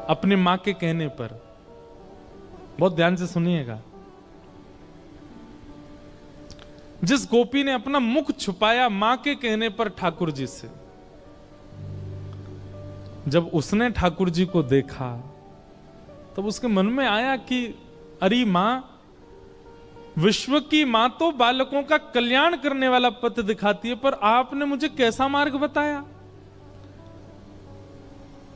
अपनी मां के कहने पर। बहुत ध्यान से सुनिएगा। जिस गोपी ने अपना मुख छुपाया मां के कहने पर ठाकुर जी से, जब उसने ठाकुर जी को देखा तब उसके मन में आया कि अरे मां, विश्व की मां तो बालकों का कल्याण करने वाला पथ दिखाती है, पर आपने मुझे कैसा मार्ग बताया?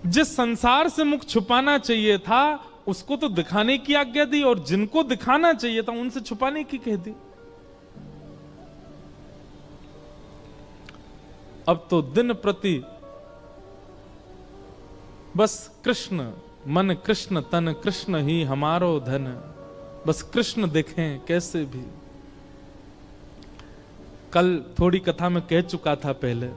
जिस संसार से मुख छुपाना चाहिए था उसको तो दिखाने की आज्ञा दी, और जिनको दिखाना चाहिए था उनसे छुपाने की कह दी। अब तो दिन प्रति बस कृष्ण मन, कृष्ण तन, कृष्ण ही हमारो धन, बस कृष्ण देखें कैसे भी। कल थोड़ी कथा में कह चुका था पहले,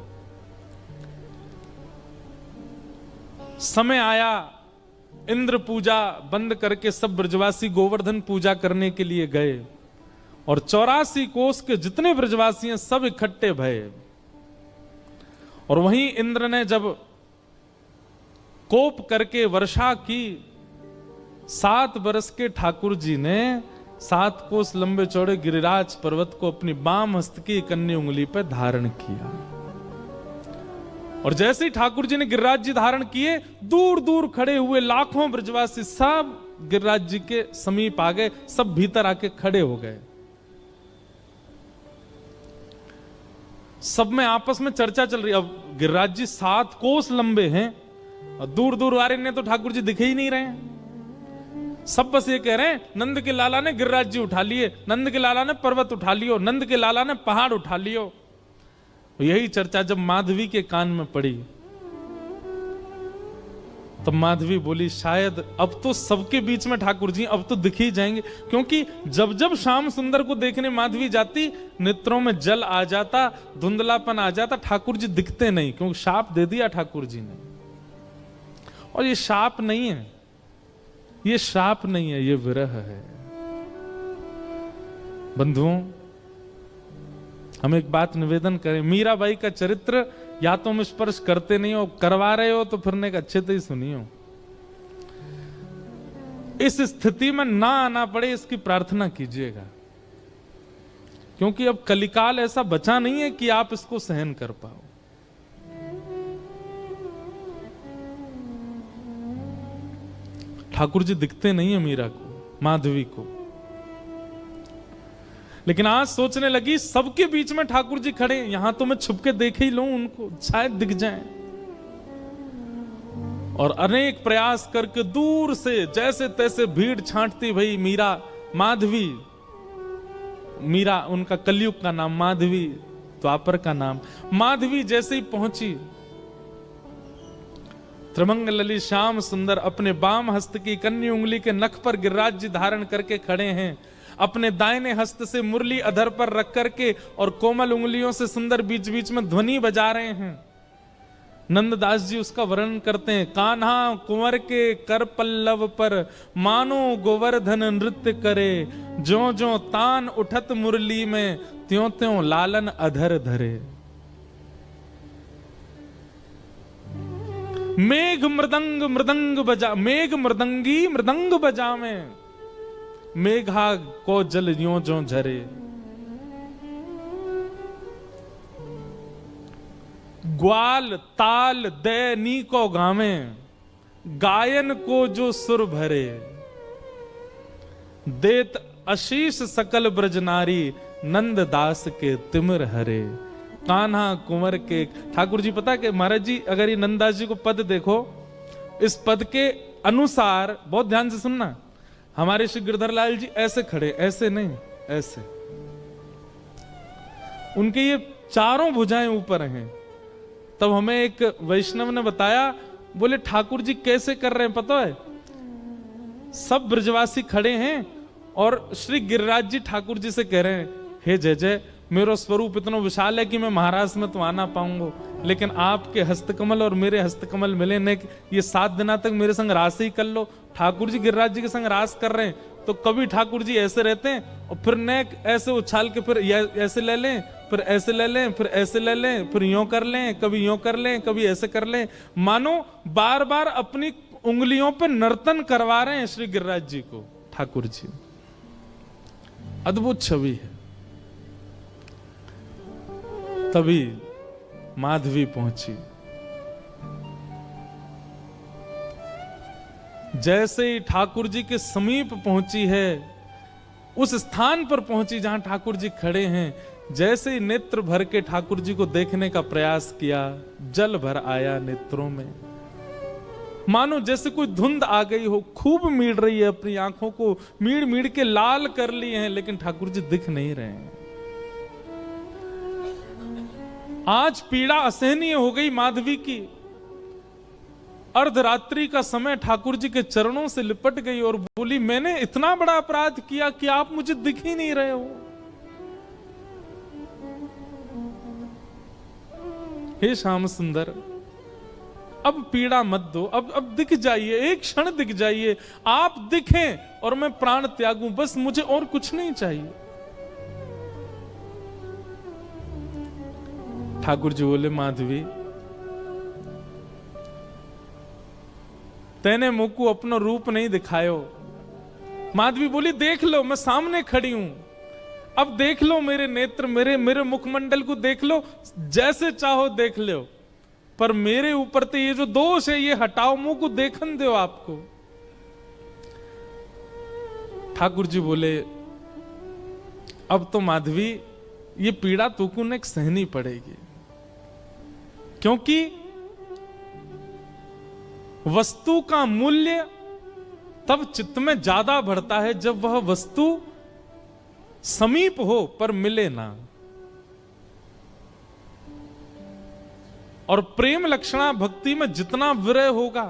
समय आया इंद्र पूजा बंद करके सब ब्रजवासी गोवर्धन पूजा करने के लिए गए, और 84 कोस के जितने ब्रजवासी हैं सब इकट्ठे भये। और वहीं इंद्र ने जब कोप करके वर्षा की, 7 बरस के ठाकुर जी ने 7 कोस लंबे चौड़े गिरिराज पर्वत को अपनी बाम हस्त की कन्नी उंगली पर धारण किया। और जैसे ही ठाकुर जी ने गिरिराज जी धारण किए, दूर दूर खड़े हुए लाखों ब्रजवासी सब गिरिराज जी के समीप आ गए, सब भीतर आके खड़े हो गए। सब में आपस में चर्चा चल रही। अब गिरिराज जी 7 कोस लंबे हैं और दूर दूर वाले ने तो ठाकुर जी दिखे ही नहीं रहे हैं। सब बस ये कह रहे हैं, नंद के लाला ने गिरिराज जी उठा लिए, नंद के लाला ने पर्वत उठा लियो, नंद के लाला ने पहाड़ उठा लियो। यही चर्चा जब माधवी के कान में पड़ी तब माधवी बोली, शायद अब तो सबके बीच में ठाकुर जी अब तो दिख ही जाएंगे। क्योंकि जब जब श्याम सुंदर को देखने माधवी जाती, नेत्रों में जल आ जाता, धुंधलापन आ जाता, ठाकुर जी दिखते नहीं, क्योंकि शाप दे दिया ठाकुर जी ने। और ये शाप नहीं है, ये शाप नहीं है, ये विरह है। बंधुओं, हम एक बात निवेदन करें, मीराबाई का चरित्र या तुम स्पर्श करते नहीं हो, करवा रहे हो तो फिर अच्छे से ही सुनियो। इस स्थिति में ना आना पड़े इसकी प्रार्थना कीजिएगा, क्योंकि अब कलिकाल ऐसा बचा नहीं है कि आप इसको सहन कर पाओ। ठाकुर जी दिखते नहीं है मीरा को, माधवी को, लेकिन आज सोचने लगी सबके बीच में ठाकुर जी खड़े, यहां तो मैं छुप के देख ही लूं उनको, शायद दिख जाएं। और अनेक प्रयास करके दूर से जैसे तैसे भीड़ छांटती भई मीरा, माधवी, मीरा उनका कलयुग का नाम, माधवी द्वापर का नाम। माधवी जैसे ही पहुंची, त्रिमंगलली श्याम सुंदर अपने बाम हस्त की कन्नी उंगली के नख पर गिरिराज जी धारण करके खड़े हैं, अपने दाहिने हस्त से मुरली अधर पर रख करके और कोमल उंगलियों से सुंदर बीच बीच में ध्वनि बजा रहे हैं। नंददास जी उसका वर्णन करते हैं, कान्हा कुंवर के कर पल्लव पर मानो गोवर्धन नृत्य करे, ज्यों ज्यों तान उठत मुरली में त्यों त्यों लालन अधर धरे। मेघ मृदंग मृदंग बजा, मेघ मृदंगी मृदंग बजा में, मेघा को जल यों ज्यों झरे। ग्वाल ताल दैनी को गावे, गायन को जो सुर भरे। देत आशीष सकल ब्रज नारी, नंद दास के तिमिर हरे। कान्हा कुंवर के, ठाकुर जी पता कि महाराज जी, अगर ये नंददास जी को पद देखो, इस पद के अनुसार, बहुत ध्यान से सुनना, हमारे श्री गिरधर लाल जी ऐसे खड़े, ऐसे नहीं, ऐसे, उनके ये चारों भुजाएं ऊपर हैं। तब हमें एक वैष्णव ने बताया, बोले ठाकुर जी कैसे कर रहे हैं पता है, सब ब्रजवासी खड़े हैं और श्री गिरिराज जी ठाकुर जी से कह रहे हैं, हे जय जय, मेरा स्वरूप इतना विशाल है कि मैं महाराष्ट्र में तो आ ना पाऊंगा, लेकिन आपके हस्तकमल और मेरे हस्तकमल मिले ने, ये 7 दिना तक मेरे संग रास ही कर लो। ठाकुर जी गिरिराज जी के संग रास कर रहे हैं, तो कभी ठाकुर जी ऐसे रहते हैं और फिर नेक ऐसे उछाल के फिर ऐसे ले लें, फिर ऐसे ले लें, फिर ऐसे ले लें, फिर यूं कर लें, कभी यूं कर लें, कभी ऐसे कर लें, मानो बार बार अपनी उंगलियों पे नर्तन करवा रहे हैं श्री गिरिराज जी को ठाकुर जी। अद्भुत छवि है। तभी माधवी पहुंची। जैसे ही ठाकुर जी के समीप पहुंची है, उस स्थान पर पहुंची जहां ठाकुर जी खड़े हैं, जैसे ही नेत्र भर के ठाकुर जी को देखने का प्रयास किया, जल भर आया नेत्रों में। मानो जैसे कोई धुंध आ गई हो, खूब मीड़ रही है, अपनी आंखों को मीड़ मीड़ के लाल कर लिए हैं, लेकिन ठाकुर जी दिख नहीं रहे हैं। आज पीड़ा असहनीय हो गई माधवी की। अर्धरात्रि का समय ठाकुर जी के चरणों से लिपट गई और बोली, मैंने इतना बड़ा अपराध किया कि आप मुझे दिख ही नहीं रहे हो। हे श्याम सुंदर, अब पीड़ा मत दो, अब दिख जाइए, एक क्षण दिख जाइए, आप दिखें और मैं प्राण त्यागूं, बस मुझे और कुछ नहीं चाहिए। ठाकुर जी बोले, माधवी तेने मुझको अपना रूप नहीं दिखायो। माधवी बोली, देख लो, मैं सामने खड़ी हूं, अब देख लो मेरे नेत्र, मेरे मुखमंडल को देख लो, जैसे चाहो देख लो, पर मेरे ऊपर तो ये जो दोष है ये हटाओ, मुंह को देखन दो आपको। ठाकुर जी बोले, अब तो माधवी ये पीड़ा तुमको ने सहनी पड़ेगी, क्योंकि वस्तु का मूल्य तब चित्त में ज्यादा बढ़ता है जब वह वस्तु समीप हो पर मिले ना। और प्रेम लक्षणा भक्ति में जितना विरह होगा,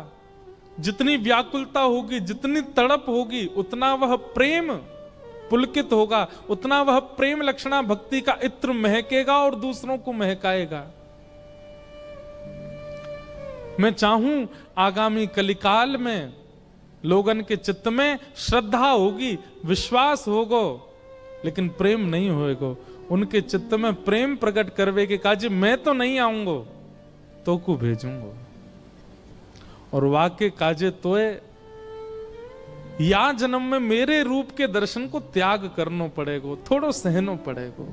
जितनी व्याकुलता होगी, जितनी तड़प होगी, उतना वह प्रेम पुलकित होगा, उतना वह प्रेम लक्षणा भक्ति का इत्र महकेगा और दूसरों को महकाएगा। मैं चाहूं आगामी कलिकाल में लोगन के चित्त में श्रद्धा होगी, विश्वास होगो, लेकिन प्रेम नहीं होएगो। उनके चित्त में प्रेम प्रकट करवे के काज मैं तो नहीं आऊंगो, तो को भेजूंगो। और वाक्य काजे तोए या जन्म में मेरे रूप के दर्शन को त्याग करनो पड़ेगो, थोड़ो सहनो पड़ेगो।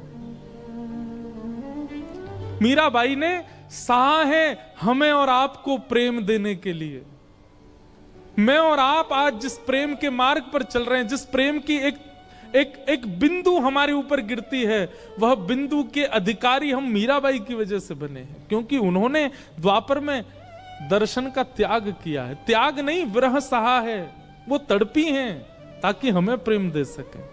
मीराबाई ने सहा है हमें और आपको प्रेम देने के लिए। मैं और आप आज जिस प्रेम के मार्ग पर चल रहे हैं, जिस प्रेम की एक बिंदु हमारे ऊपर गिरती है, वह बिंदु के अधिकारी हम मीराबाई की वजह से बने हैं, क्योंकि उन्होंने द्वापर में दर्शन का त्याग किया है। त्याग नहीं, विरह सहा है, वो तड़पी हैं ताकि हमें प्रेम दे सके।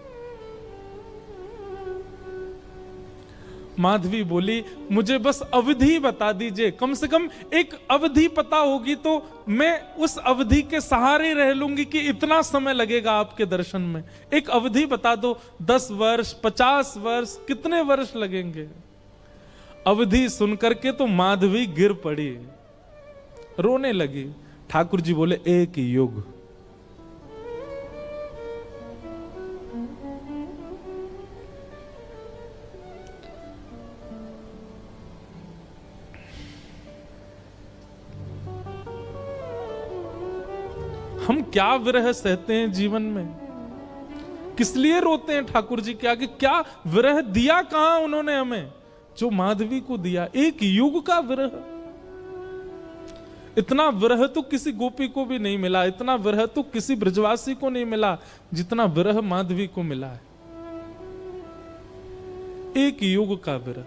माधवी बोली, मुझे बस अवधि बता दीजिए, कम से कम एक अवधि पता होगी तो मैं उस अवधि के सहारे रह लूंगी कि इतना समय लगेगा आपके दर्शन में। एक अवधि बता दो, 10 वर्ष, 50 वर्ष, कितने वर्ष लगेंगे? अवधि सुनकर के तो माधवी गिर पड़ी, रोने लगी। ठाकुर जी बोले, एक युग। हम क्या विरह सहते हैं जीवन में, किस लिए रोते हैं ठाकुर जी के आगे? क्या विरह दिया कहां उन्होंने हमें, जो माधवी को दिया? एक युग का विरह। इतना विरह तो किसी गोपी को भी नहीं मिला, इतना विरह तो किसी ब्रजवासी को नहीं मिला जितना विरह माधवी को मिला है। एक युग का विरह।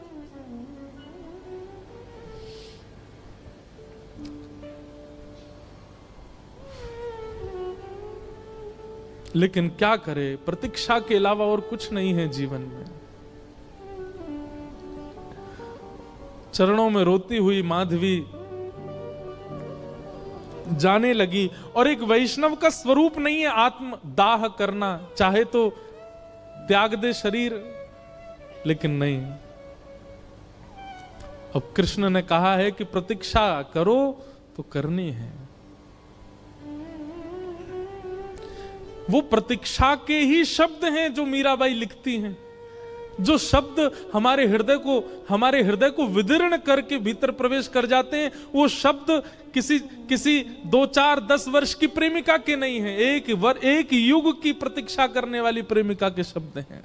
लेकिन क्या करे, प्रतीक्षा के अलावा और कुछ नहीं है जीवन में। चरणों में रोती हुई माधवी जाने लगी। और एक वैष्णव का स्वरूप नहीं है आत्म दाह करना, चाहे तो त्याग दे शरीर, लेकिन नहीं। अब कृष्ण ने कहा है कि प्रतीक्षा करो तो करनी है। वो प्रतीक्षा के ही शब्द हैं जो मीराबाई लिखती हैं। जो शब्द हमारे हृदय को विदीर्ण करके भीतर प्रवेश कर जाते हैं, वो शब्द किसी 2, 4, 10 वर्ष की प्रेमिका के नहीं है, एक युग की प्रतीक्षा करने वाली प्रेमिका के शब्द हैं।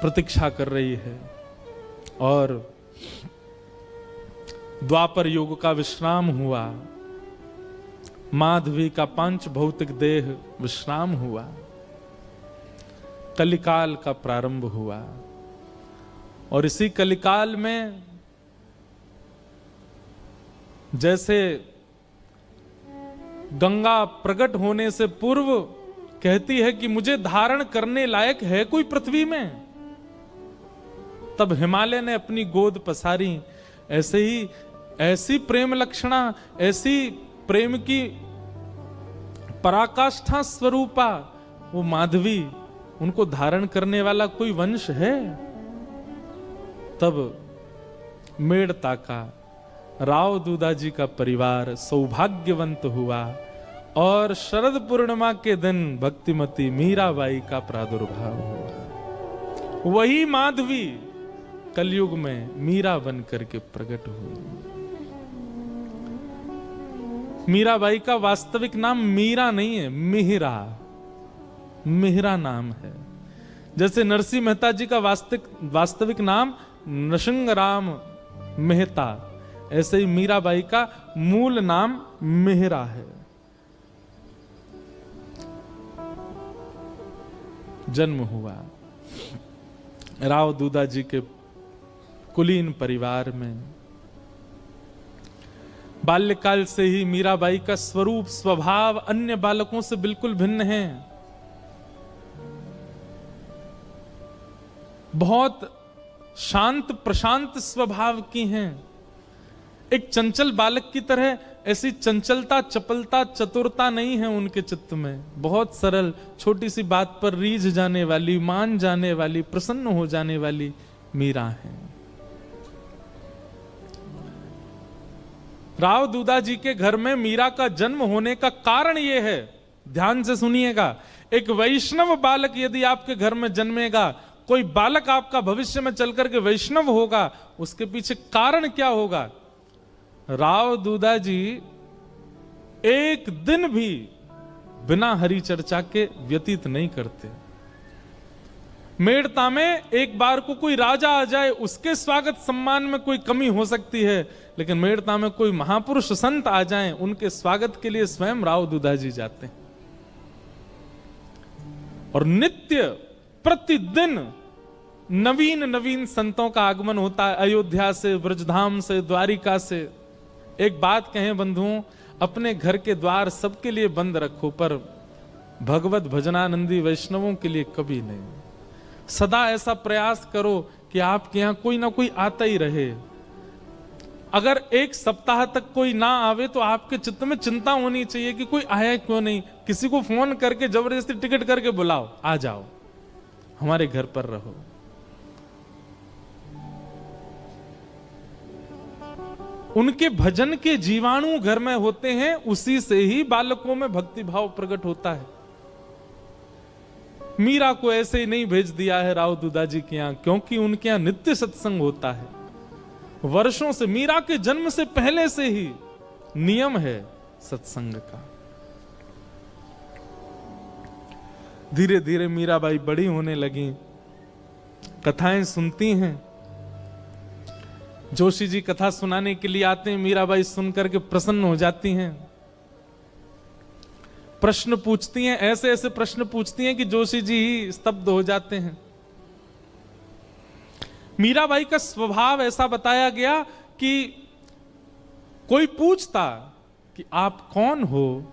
प्रतीक्षा कर रही है और द्वापर युग का विश्राम हुआ, माधवी का पंच भौतिक देह विश्राम हुआ, कलिकाल का प्रारंभ हुआ। और इसी कलिकाल में जैसे गंगा प्रकट होने से पूर्व कहती है कि मुझे धारण करने लायक है कोई पृथ्वी में, तब हिमालय ने अपनी गोद पसारी। ऐसे ही ऐसी प्रेम लक्षणा, ऐसी प्रेम की पराकाष्ठा स्वरूपा वो माधवी, उनको धारण करने वाला कोई वंश है। तब मेड़ता का राव दूधाजी का परिवार सौभाग्यवंत हुआ और शरद पूर्णिमा के दिन भक्तिमती मीराबाई का प्रादुर्भाव हुआ। वही माधवी कलयुग में मीरा बन करके प्रकट हुई। मीराबाई का वास्तविक नाम मीरा नहीं है, मिहिरा नाम है। जैसे नरसिंह मेहता जी का वास्तविक नाम नृसिंहराम मेहता, ऐसे ही मीराबाई का मूल नाम मिहिरा है। जन्म हुआ राव दूधाजी के कुलीन परिवार में। बाल्यकाल से ही मीराबाई का स्वरूप स्वभाव अन्य बालकों से बिल्कुल भिन्न है। बहुत शांत प्रशांत स्वभाव की हैं। एक चंचल बालक की तरह ऐसी चंचलता, चपलता, चतुरता नहीं है उनके चित्त में। बहुत सरल, छोटी सी बात पर रीझ जाने वाली, मान जाने वाली, प्रसन्न हो जाने वाली मीरा है। राव दूधाजी के घर में मीरा का जन्म होने का कारण यह है, ध्यान से सुनिएगा। एक वैष्णव बालक यदि आपके घर में जन्मेगा, कोई बालक आपका भविष्य में चलकर के वैष्णव होगा, उसके पीछे कारण क्या होगा? राव दूधाजी एक दिन भी बिना हरि चर्चा के व्यतीत नहीं करते। मेड़ता में एक बार को कोई राजा आ जाए, उसके स्वागत सम्मान में कोई कमी हो सकती है, लेकिन मेड़ता में कोई महापुरुष संत आ जाएं, उनके स्वागत के लिए स्वयं राव दूधाजी जाते हैं। और नित्य प्रतिदिन नवीन नवीन संतों का आगमन होता है, अयोध्या से, ब्रजधाम से, द्वारिका से। एक बात कहें बंधुओं, अपने घर के द्वार सबके लिए बंद रखो, पर भगवत भजनानंदी वैष्णवों के लिए कभी नहीं। सदा ऐसा प्रयास करो कि आपके यहां कोई ना कोई आता ही रहे। अगर एक सप्ताह तक कोई ना आवे तो आपके चित्त में चिंता होनी चाहिए कि कोई आया क्यों नहीं। किसी को फोन करके जबरदस्ती टिकट करके बुलाओ, आ जाओ, हमारे घर पर रहो। उनके भजन के जीवाणु घर में होते हैं, उसी से ही बालकों में भक्ति भाव प्रकट होता है। मीरा को ऐसे ही नहीं भेज दिया है राव दूधाजी के यहां, क्योंकि उनके यहां नित्य सत्संग होता है। वर्षों से, मीरा के जन्म से पहले से ही नियम है सत्संग का। धीरे धीरे मीराबाई बड़ी होने लगी, कथाएं सुनती हैं। जोशी जी कथा सुनाने के लिए आते हैं, मीराबाई सुनकर के प्रसन्न हो जाती हैं। प्रश्न पूछती हैं, ऐसे ऐसे प्रश्न पूछती हैं कि जोशी जी ही स्तब्ध हो जाते हैं। मीराबाई का स्वभाव ऐसा बताया गया कि कोई पूछता कि आप कौन हो,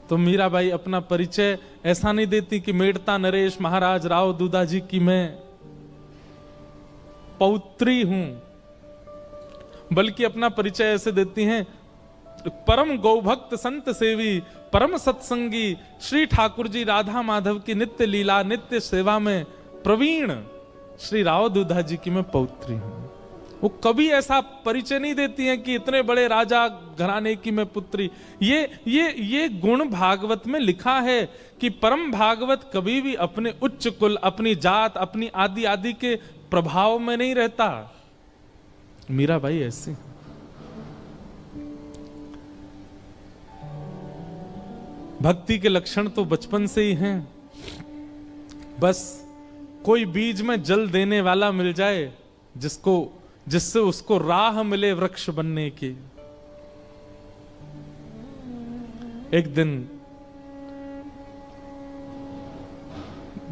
तो मीराबाई अपना परिचय ऐसा नहीं देती कि मेड़ता नरेश महाराज राव दूधाजी की मैं पौत्री हूं, बल्कि अपना परिचय ऐसे देती हैं, परम गौभक्त संत सेवी, परम सत्संगी श्री ठाकुर जी राधा माधव की नित्य लीला, नित्य सेवा में प्रवीण श्री राव दूधाजी की मैं पौत्री हूं। वो कभी ऐसा परिचय नहीं देती हैं कि इतने बड़े राजा घराने की मैं पुत्री। ये गुण भागवत में लिखा है कि परम भागवत कभी भी अपने उच्च कुल, अपनी जात, अपनी आदि आदि के प्रभाव में नहीं रहता। मीराबाई ऐसी भक्ति के लक्षण तो बचपन से ही हैं। बस कोई बीज में जल देने वाला मिल जाए जिससे उसको राह मिले वृक्ष बनने की। एक दिन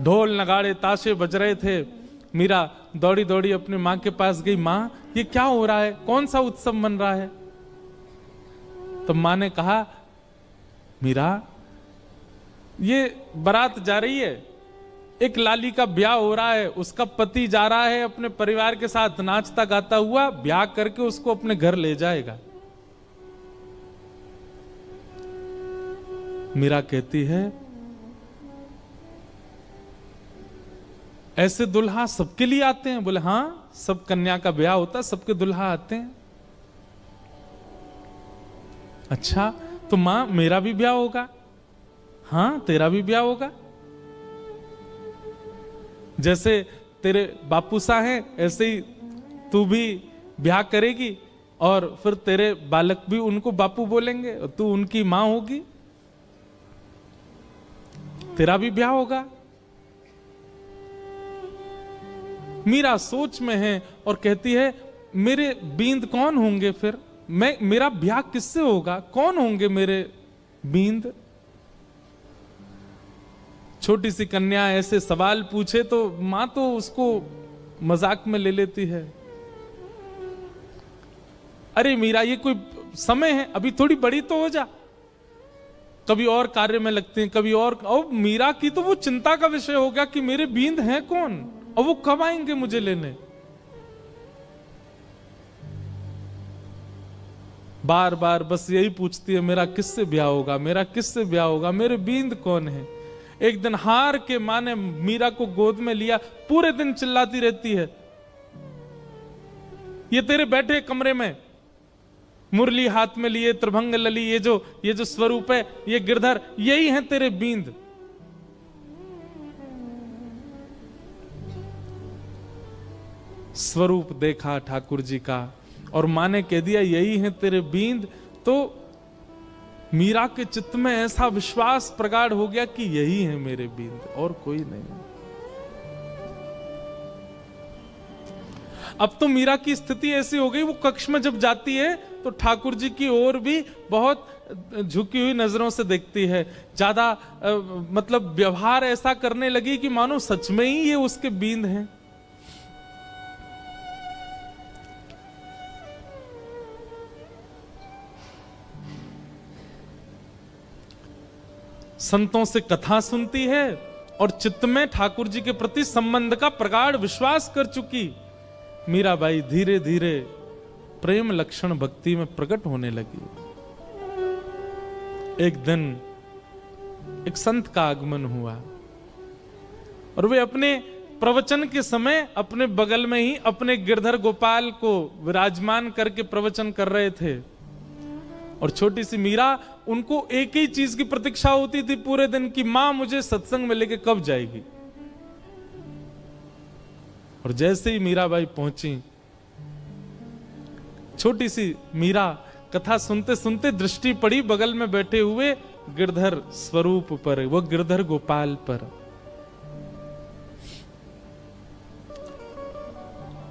ढोल नगाड़े ताशे बज रहे थे। मीरा दौड़ी दौड़ी अपनी मां के पास गई। मां, ये क्या हो रहा है? कौन सा उत्सव मन रहा है? तो मां ने कहा, मीरा, ये बारात जा रही है, एक लाली का ब्याह हो रहा है, उसका पति जा रहा है अपने परिवार के साथ नाचता गाता हुआ, ब्याह करके उसको अपने घर ले जाएगा। मीरा कहती है, ऐसे दुल्हा सबके लिए आते हैं? बोले हां, सब कन्या का ब्याह होता, सबके दुल्हा आते हैं। अच्छा, तो मां मेरा भी ब्याह होगा? हां, तेरा भी ब्याह होगा। जैसे तेरे बापू सा हैं, ऐसे ही तू भी ब्याह करेगी और फिर तेरे बालक भी उनको बापू बोलेंगे और तू उनकी मां होगी। तेरा भी ब्याह होगा। मीरा सोच में है और कहती है, मेरे बींद कौन होंगे फिर? मेरा ब्याह किससे होगा? कौन होंगे मेरे बींद? छोटी सी कन्या ऐसे सवाल पूछे तो मां तो उसको मजाक में ले लेती है। अरे मीरा, ये कोई समय है, अभी थोड़ी बड़ी तो हो जा। कभी और कार्य में लगते हैं, कभी और मीरा की तो वो चिंता का विषय हो गया कि मेरे बींद हैं कौन और वो कब आएंगे मुझे लेने। बार बार बस यही पूछती है, मेरा किससे ब्याह होगा, मेरा किससे ब्याह होगा, मेरे बींद कौन है। एक दिन हार के मां ने मीरा को गोद में लिया, पूरे दिन चिल्लाती रहती है, ये तेरे बैठे कमरे में मुरली हाथ में लिए, त्रिभंग लली, ये जो स्वरूप है, ये गिरधर, यही है तेरे बींद। स्वरूप देखा ठाकुर जी का और मां ने कह दिया यही है तेरे बींद। तो मीरा के चित्त में ऐसा विश्वास प्रगाढ़ हो गया कि यही है मेरे बींद और कोई नहीं। अब तो मीरा की स्थिति ऐसी हो गई, वो कक्ष में जब जाती है तो ठाकुर जी की ओर भी बहुत झुकी हुई नजरों से देखती है। ज्यादा मतलब व्यवहार ऐसा करने लगी कि मानो सच में ही ये उसके बींद हैं। संतों से कथा सुनती है और चित्त में ठाकुर जी के प्रति संबंध का प्रगाढ़ विश्वास कर चुकी मीराबाई धीरे धीरे प्रेम लक्षण भक्ति में प्रकट होने लगी। एक दिन एक संत का आगमन हुआ और वे अपने प्रवचन के समय अपने बगल में ही अपने गिरधर गोपाल को विराजमान करके प्रवचन कर रहे थे। और छोटी सी मीरा, उनको एक ही चीज की प्रतीक्षा होती थी पूरे दिन की, मां मुझे सत्संग में लेके कब जाएगी। और जैसे ही मीराबाई पहुंची, छोटी सी मीरा कथा सुनते सुनते दृष्टि पड़ी बगल में बैठे हुए गिरधर स्वरूप पर, वो गिरधर गोपाल पर।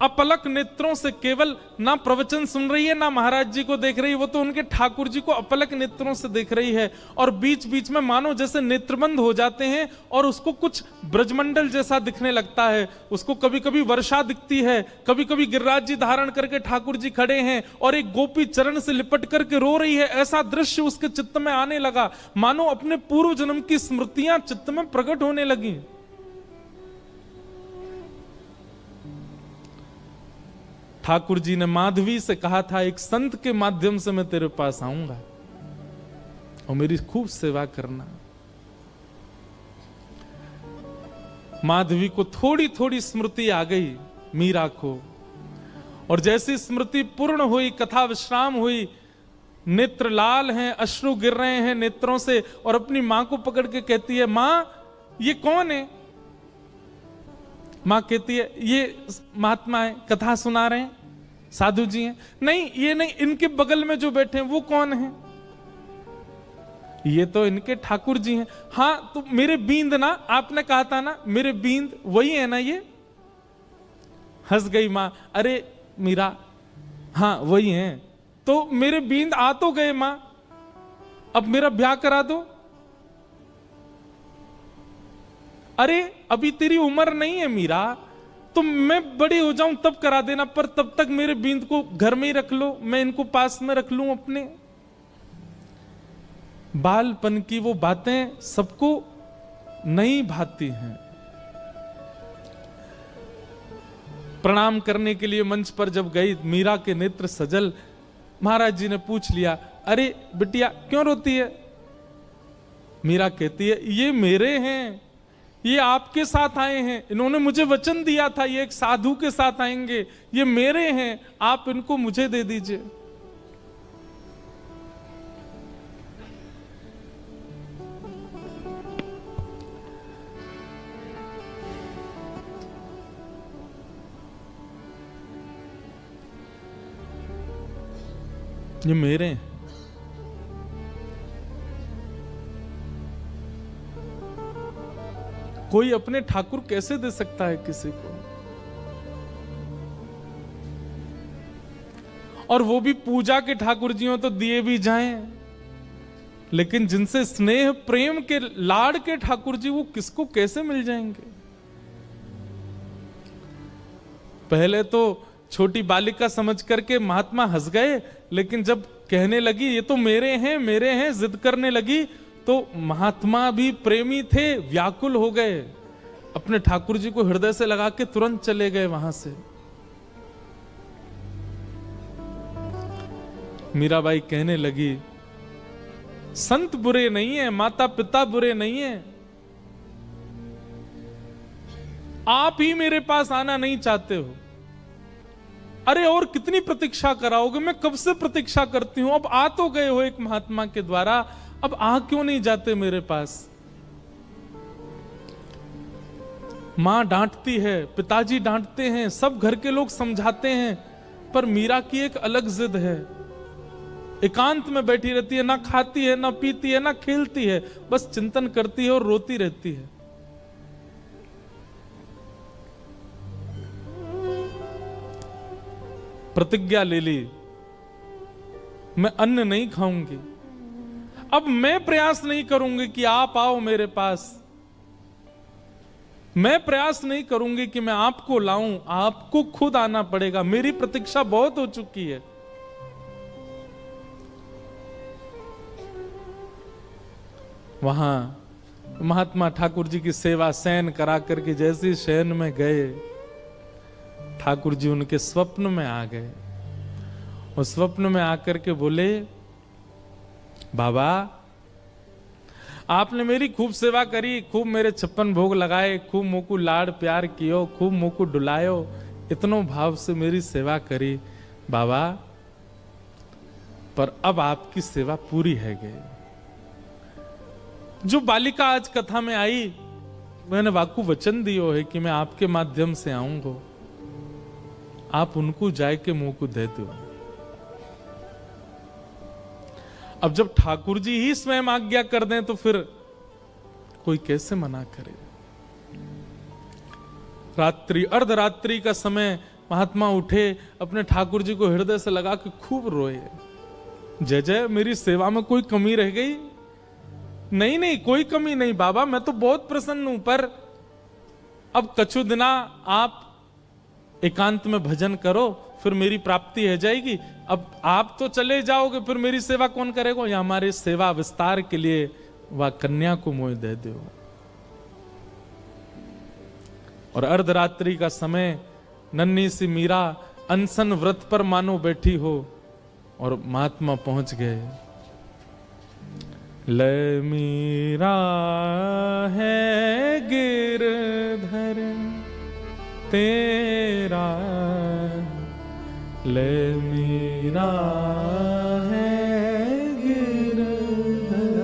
अपलक नेत्रों से केवल ना प्रवचन सुन रही है ना महाराज जी को देख रही है, वो तो उनके ठाकुर जी को अपलक नेत्रों से देख रही है। और बीच बीच में मानो जैसे नेत्रबंद हो जाते हैं और उसको कुछ ब्रजमंडल जैसा दिखने लगता है। उसको कभी कभी वर्षा दिखती है, कभी कभी गिरिराज जी धारण करके ठाकुर जी खड़े हैं और एक गोपी चरण से लिपट करके रो रही है। ऐसा दृश्य उसके चित्त में आने लगा, मानो अपने पूर्व जन्म की स्मृतियां चित्त में प्रकट होने लगी। ठाकुर जी ने माधवी से कहा था, एक संत के माध्यम से मैं तेरे पास आऊंगा और मेरी खूब सेवा करना। माधवी को थोड़ी थोड़ी स्मृति आ गई मीरा को, और जैसी स्मृति पूर्ण हुई, कथा विश्राम हुई, नेत्र लाल हैं, अश्रु गिर रहे हैं नेत्रों से, और अपनी मां को पकड़ के कहती है, मां ये कौन है? मां कहती है, ये महात्मा है, कथा सुना रहे हैं, साधु जी हैं। नहीं, ये नहीं, इनके बगल में जो बैठे हैं वो कौन है? ये तो इनके ठाकुर जी हैं। हाँ, तो मेरे बींद ना, आपने कहा था ना मेरे बींद, वही है ना ये? हंस गई मां, अरे मीरा, हाँ वही हैं। तो मेरे बींद आ तो गए मां, अब मेरा ब्याह करा दो। अरे अभी तेरी उम्र नहीं है मीरा, तो मैं बड़ी हो जाऊं तब करा देना, पर तब तक मेरे बींद को घर में ही रख लो, मैं इनको पास में रख लूं अपने। बालपन की वो बातें सबको नहीं भाती हैं। प्रणाम करने के लिए मंच पर जब गई, मीरा के नेत्र सजल। महाराज जी ने पूछ लिया, अरे बिटिया क्यों रोती है? मीरा कहती है, ये मेरे हैं, ये आपके साथ आए हैं, इन्होंने मुझे वचन दिया था ये एक साधु के साथ आएंगे, ये मेरे हैं, आप इनको मुझे दे दीजिए। ये मेरे हैं। कोई अपने ठाकुर कैसे दे सकता है किसी को? और वो भी पूजा के ठाकुर जी हो तो दिए भी जाएं, लेकिन जिनसे स्नेह प्रेम के लाड़ के ठाकुर जी, वो किसको कैसे मिल जाएंगे? पहले तो छोटी बालिका समझ करके महात्मा हंस गए, लेकिन जब कहने लगी ये तो मेरे हैं जिद करने लगी, तो महात्मा भी प्रेमी थे, व्याकुल हो गए, अपने ठाकुर जी को हृदय से लगा के तुरंत चले गए वहां से। मीराबाई कहने लगी, संत बुरे नहीं है, माता पिता बुरे नहीं है, आप ही मेरे पास आना नहीं चाहते हो। अरे और कितनी प्रतीक्षा कराओगे? मैं कब से प्रतीक्षा करती हूं, अब आ तो गए हो एक महात्मा के द्वारा, अब आ क्यों नहीं जाते मेरे पास? मां डांटती है, पिताजी डांटते हैं, सब घर के लोग समझाते हैं, पर मीरा की एक अलग जिद है। एकांत में बैठी रहती है, ना खाती है, ना पीती है, ना खेलती है, बस चिंतन करती है और रोती रहती है। प्रतिज्ञा ले ली, मैं अन्न नहीं खाऊंगी। अब मैं प्रयास नहीं करूंगी कि आप आओ मेरे पास, मैं प्रयास नहीं करूंगी कि मैं आपको लाऊं, आपको खुद आना पड़ेगा, मेरी प्रतीक्षा बहुत हो चुकी है। वहां महात्मा ठाकुर जी की सेवा शयन करा करके जैसे शयन में गए, ठाकुर जी उनके स्वप्न में आ गए। और स्वप्न में आकर के बोले, बाबा आपने मेरी खूब सेवा करी, खूब मेरे 56 भोग लगाए, खूब मोकू लाड़ प्यार कियो, खूब मोकू डुलायो, इतनो भाव से मेरी सेवा करी बाबा, पर अब आपकी सेवा पूरी है गई। जो बालिका आज कथा में आई, मैंने वाकू वचन दियो है कि मैं आपके माध्यम से आऊंगा, आप उनको जाए के मुंह को दे दो। अब जब ठाकुर जी ही स्वयं आज्ञा कर दें तो फिर कोई कैसे मना करे? रात्रि, अर्धरात्रि का समय, महात्मा उठे, अपने ठाकुर जी को हृदय से लगा के खूब रोए, जय जय मेरी सेवा में कोई कमी रह गई? नहीं नहीं, कोई कमी नहीं बाबा, मैं तो बहुत प्रसन्न हूं, पर अब कछु दिना आप एकांत में भजन करो, फिर मेरी प्राप्ति हो जाएगी। अब आप तो चले जाओगे, फिर मेरी सेवा कौन करेगा? या हमारी सेवा विस्तार के लिए वह कन्या को मोह दे दो। और अर्धरात्रि का समय, नन्ही सी मीरा अनशन व्रत पर मानो बैठी हो, और महात्मा पहुंच गए। ले मीरा है गिरधर तेरा, ले मीरा है गिरधर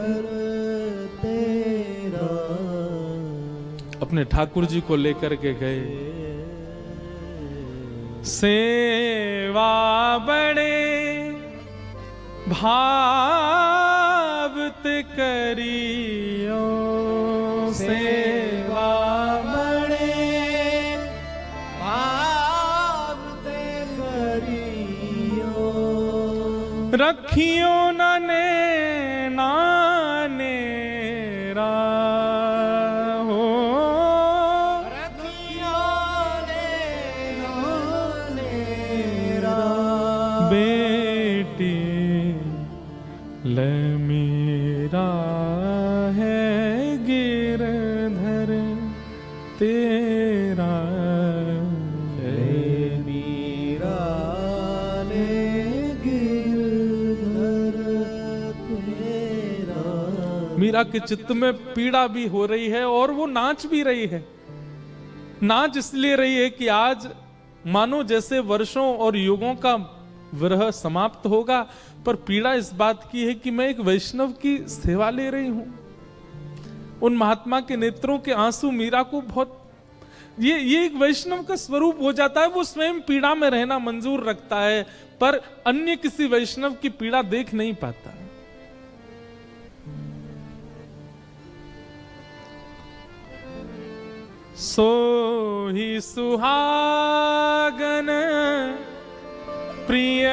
तेरा। अपने ठाकुर जी को लेकर के गए। सेवा बड़े भावत करियो, सेवा बड़े भावत करियो, रखियो नने नानेरा हो, रखियो ने नानेरा। बेटी ले मीरा है गिरधर तेरा, ले मीरा ले गिरधर तेरा। मीरा के चित्त में पीड़ा भी हो रही है और वो नाच भी रही है। नाच इसलिए रही है कि आज मानो जैसे वर्षों और युगों का विरह समाप्त होगा, पर पीड़ा इस बात की है कि मैं एक वैष्णव की सेवा ले रही हूं। उन महात्मा के नेत्रों के आंसू मीरा को बहुत, ये एक वैष्णव का स्वरूप हो जाता है। वो स्वयं पीड़ा में रहना मंजूर रखता है, पर अन्य किसी वैष्णव की पीड़ा देख नहीं पाता। सो ही सुहागन प्रिय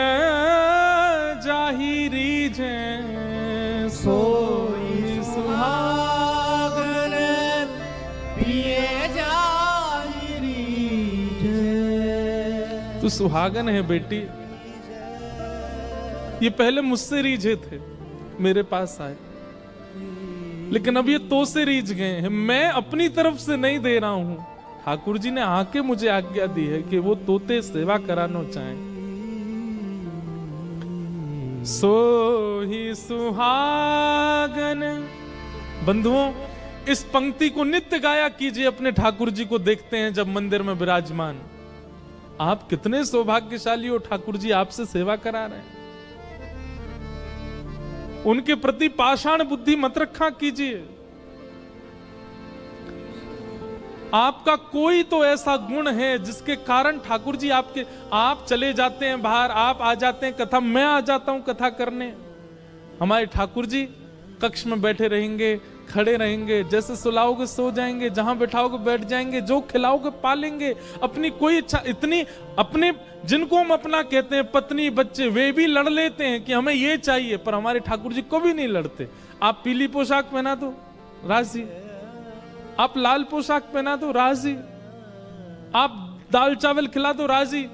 जाहिरी जे, सोई सुहागन प्रिय जाहिरी जे। तू सुहागन है बेटी। ये पहले मुझसे रीझे थे, मेरे पास आए, लेकिन अब ये तो से रीझ गए हैं। मैं अपनी तरफ से नहीं दे रहा हूं, ठाकुर जी ने आके मुझे आज्ञा दी है कि वो तोते सेवा कराना चाहें। सो ही सुहागन। बंधुओं, इस पंक्ति को नित्य गाया कीजिए। अपने ठाकुर जी को देखते हैं जब मंदिर में विराजमान, आप कितने सौभाग्यशाली हो, ठाकुर जी आपसे सेवा करा रहे हैं। उनके प्रति पाषाण बुद्धि मत रखा कीजिए। आपका कोई तो ऐसा गुण है जिसके कारण ठाकुर जी आप चले जाते हैं बाहर, आप आ जाते हैं कथा, मैं आ जाता हूं कथा करने। हमारे ठाकुर जी कक्ष में बैठे रहेंगे, खड़े रहेंगे, जैसे सुलाओगे सो जाएंगे, जहां बैठाओगे बैठ जाएंगे, जो खिलाओगे पालेंगे। अपनी कोई इच्छा इतनी, अपने जिनको हम अपना कहते हैं पत्नी बच्चे, वे भी लड़ लेते हैं कि हमें ये चाहिए, पर हमारे ठाकुर जी को भी नहीं लड़ते। आप पीली पोशाक पहना दो राजी, आप लाल पोशाक पहना दो राजी, आप दाल चावल खिला दो राजी,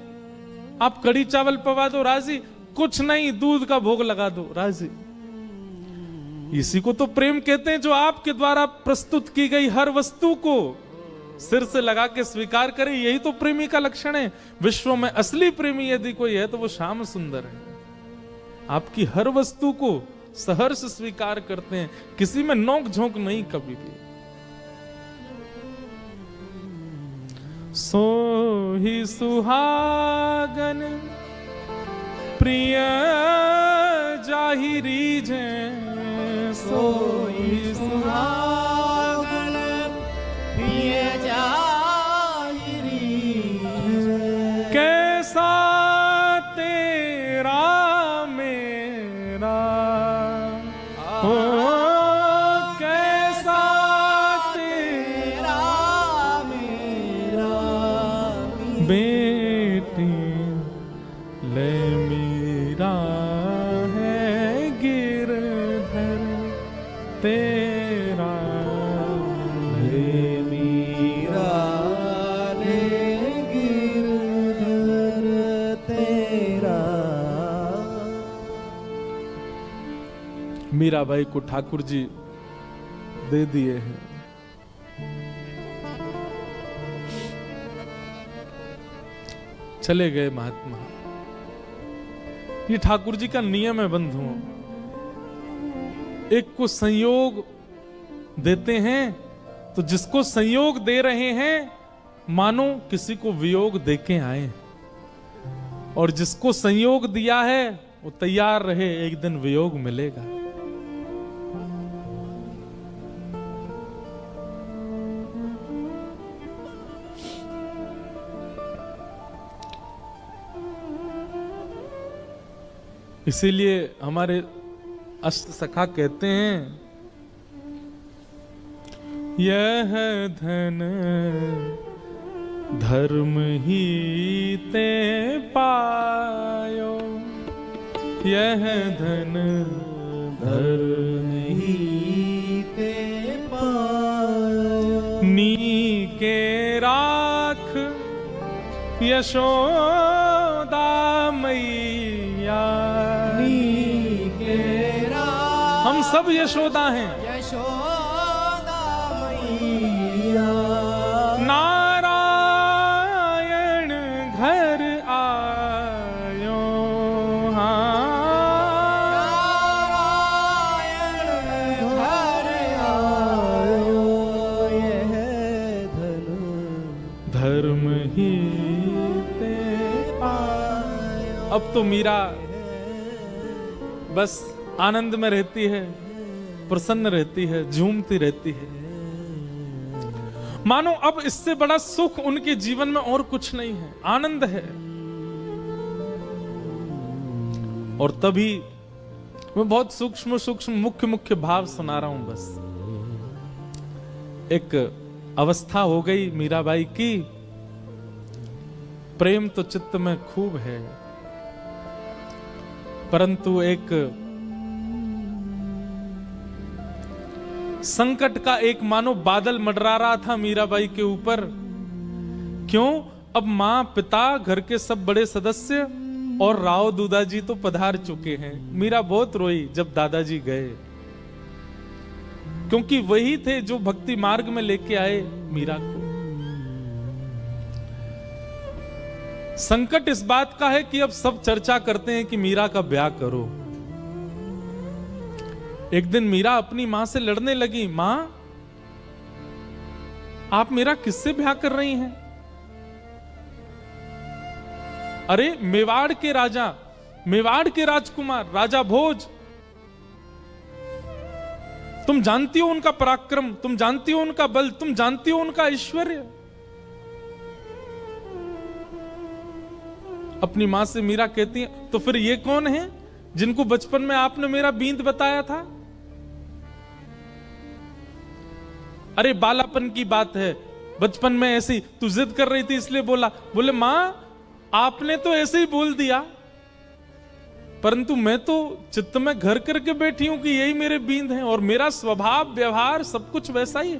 आप कड़ी चावल पवा दो राजी, कुछ नहीं दूध का भोग लगा दो राजी। इसी को तो प्रेम कहते हैं, जो आपके द्वारा प्रस्तुत की गई हर वस्तु को सिर से लगा के स्वीकार करे। यही तो प्रेमी का लक्षण है। विश्व में असली प्रेमी यदि कोई है तो वो श्याम सुंदर है। आपकी हर वस्तु को सहर्ष स्वीकार करते हैं, किसी में नोक झोंक नहीं कभी भी। सो ही सुहागन प्रिय जाहिरी जे, सोई सुहागन प्रिय जाहिरी जे। कैसा तेरा मेरा हो, कैसा तेरा मेरा, बेटी ले मीरा है गिरधर तेरा, ले मीरा ले गिरधर तेरा। मीराबाई को ठाकुर जी दे दिए हैं। चले गए महात्मा। ये ठाकुर जी का नियम है बंधुओं। एक को संयोग देते हैं तो जिसको संयोग दे रहे हैं मानो किसी को वियोग देके आए। और जिसको संयोग दिया है वो तैयार रहे, एक दिन वियोग मिलेगा। इसीलिए हमारे अष्ट सखा कहते हैं, यह धन धर्म ही ते पायो, यह धन धर्म ही ते पायो। नी के राख यशोदा मैया, नी के राख, हम सब यशोदा हैं। यशोदा मैया, नारायण घर आयो, नारायण घर आयो, यह धन धर्म ही ते पायो। अब तो मीरा बस आनंद में रहती है, प्रसन्न रहती है, झूमती रहती है, मानो अब इससे बड़ा सुख उनके जीवन में और कुछ नहीं है, आनंद है। और तभी मैं बहुत सूक्ष्म सूक्ष्म मुख्य मुख्य भाव सुना रहा हूं। बस एक अवस्था हो गई मीराबाई की, प्रेम तो चित्त में खूब है, परंतु एक संकट का एक मानो बादल मंडरा रहा था मीराबाई के ऊपर। क्यों? अब मां, पिता, घर के सब बड़े सदस्य और राव दूदाजी तो पधार चुके हैं। मीरा बहुत रोई जब दादाजी गए, क्योंकि वही थे जो भक्ति मार्ग में लेके आए मीरा को। संकट इस बात का है कि अब सब चर्चा करते हैं कि मीरा का ब्याह करो। एक दिन मीरा अपनी मां से लड़ने लगी, मां आप मेरा किससे ब्याह कर रही हैं? अरे मेवाड़ के राजा, मेवाड़ के राजकुमार राजा भोज, तुम जानती हो उनका पराक्रम, तुम जानती हो उनका बल, तुम जानती हो उनका ऐश्वर्य। अपनी मां से मीरा कहती है, तो फिर ये कौन है जिनको बचपन में आपने मेरा बींद बताया था? अरे बालापन की बात है, बचपन में ऐसी तू जिद कर रही थी इसलिए बोला। बोले मां आपने तो ऐसे ही बोल दिया, परंतु मैं तो चित्त में घर करके बैठी हूं कि यही मेरे बींद हैं और मेरा स्वभाव व्यवहार सब कुछ वैसा ही है।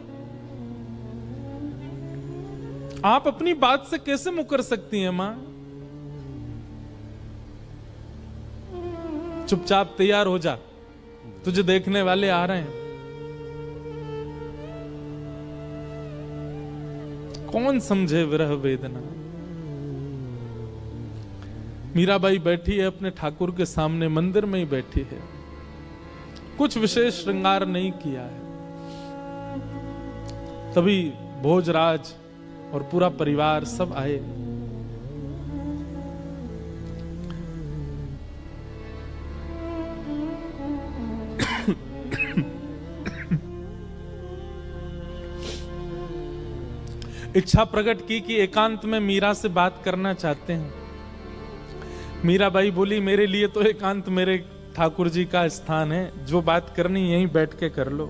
आप अपनी बात से कैसे मुकर सकती हैं मां? चुपचाप तैयार हो जा, तुझे देखने वाले आ रहे हैं। कौन समझे विरह वेदना। मीराबाई बैठी है अपने ठाकुर के सामने, मंदिर में ही बैठी है, कुछ विशेष श्रृंगार नहीं किया है। तभी भोजराज और पूरा परिवार सब आए। इच्छा प्रकट की कि एकांत में मीरा से बात करना चाहते हैं। मीराबाई बोली, मेरे लिए तो एकांत मेरे ठाकुर जी का स्थान है, जो बात करनी यहीं बैठ के कर लो।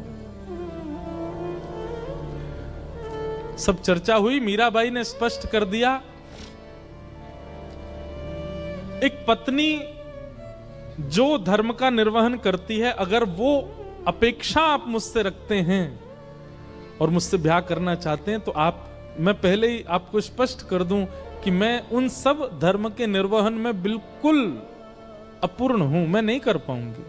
सब चर्चा हुई, मीराबाई ने स्पष्ट कर दिया, एक पत्नी जो धर्म का निर्वहन करती है, अगर वो अपेक्षा आप मुझसे रखते हैं और मुझसे ब्याह करना चाहते हैं, तो मैं पहले ही आपको स्पष्ट कर दूं कि मैं उन सब धर्म के निर्वहन में बिल्कुल अपूर्ण हूं, मैं नहीं कर पाऊंगी।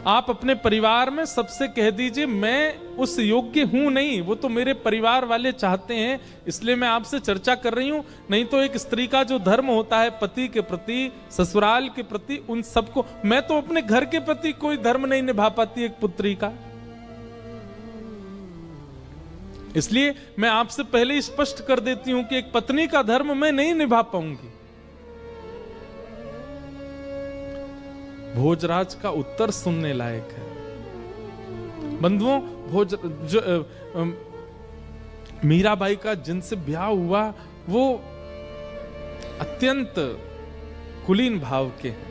आप अपने परिवार में सबसे कह दीजिए मैं उस योग्य हूं नहीं, वो तो मेरे परिवार वाले चाहते हैं, इसलिए मैं आपसे चर्चा कर रही हूं। नहीं तो एक स्त्री का जो धर्म होता है पति के प्रति, ससुराल के प्रति, उन सबको, मैं तो अपने घर के प्रति कोई धर्म नहीं निभा पाती एक पुत्री का। इसलिए मैं आपसे पहले ही स्पष्ट कर देती हूं कि एक पत्नी का धर्म मैं नहीं निभा पाऊंगी। भोजराज का उत्तर सुनने लायक है। बंधुओं, मीराबाई का जिनसे ब्याह हुआ वो अत्यंत कुलीन भाव के हैं।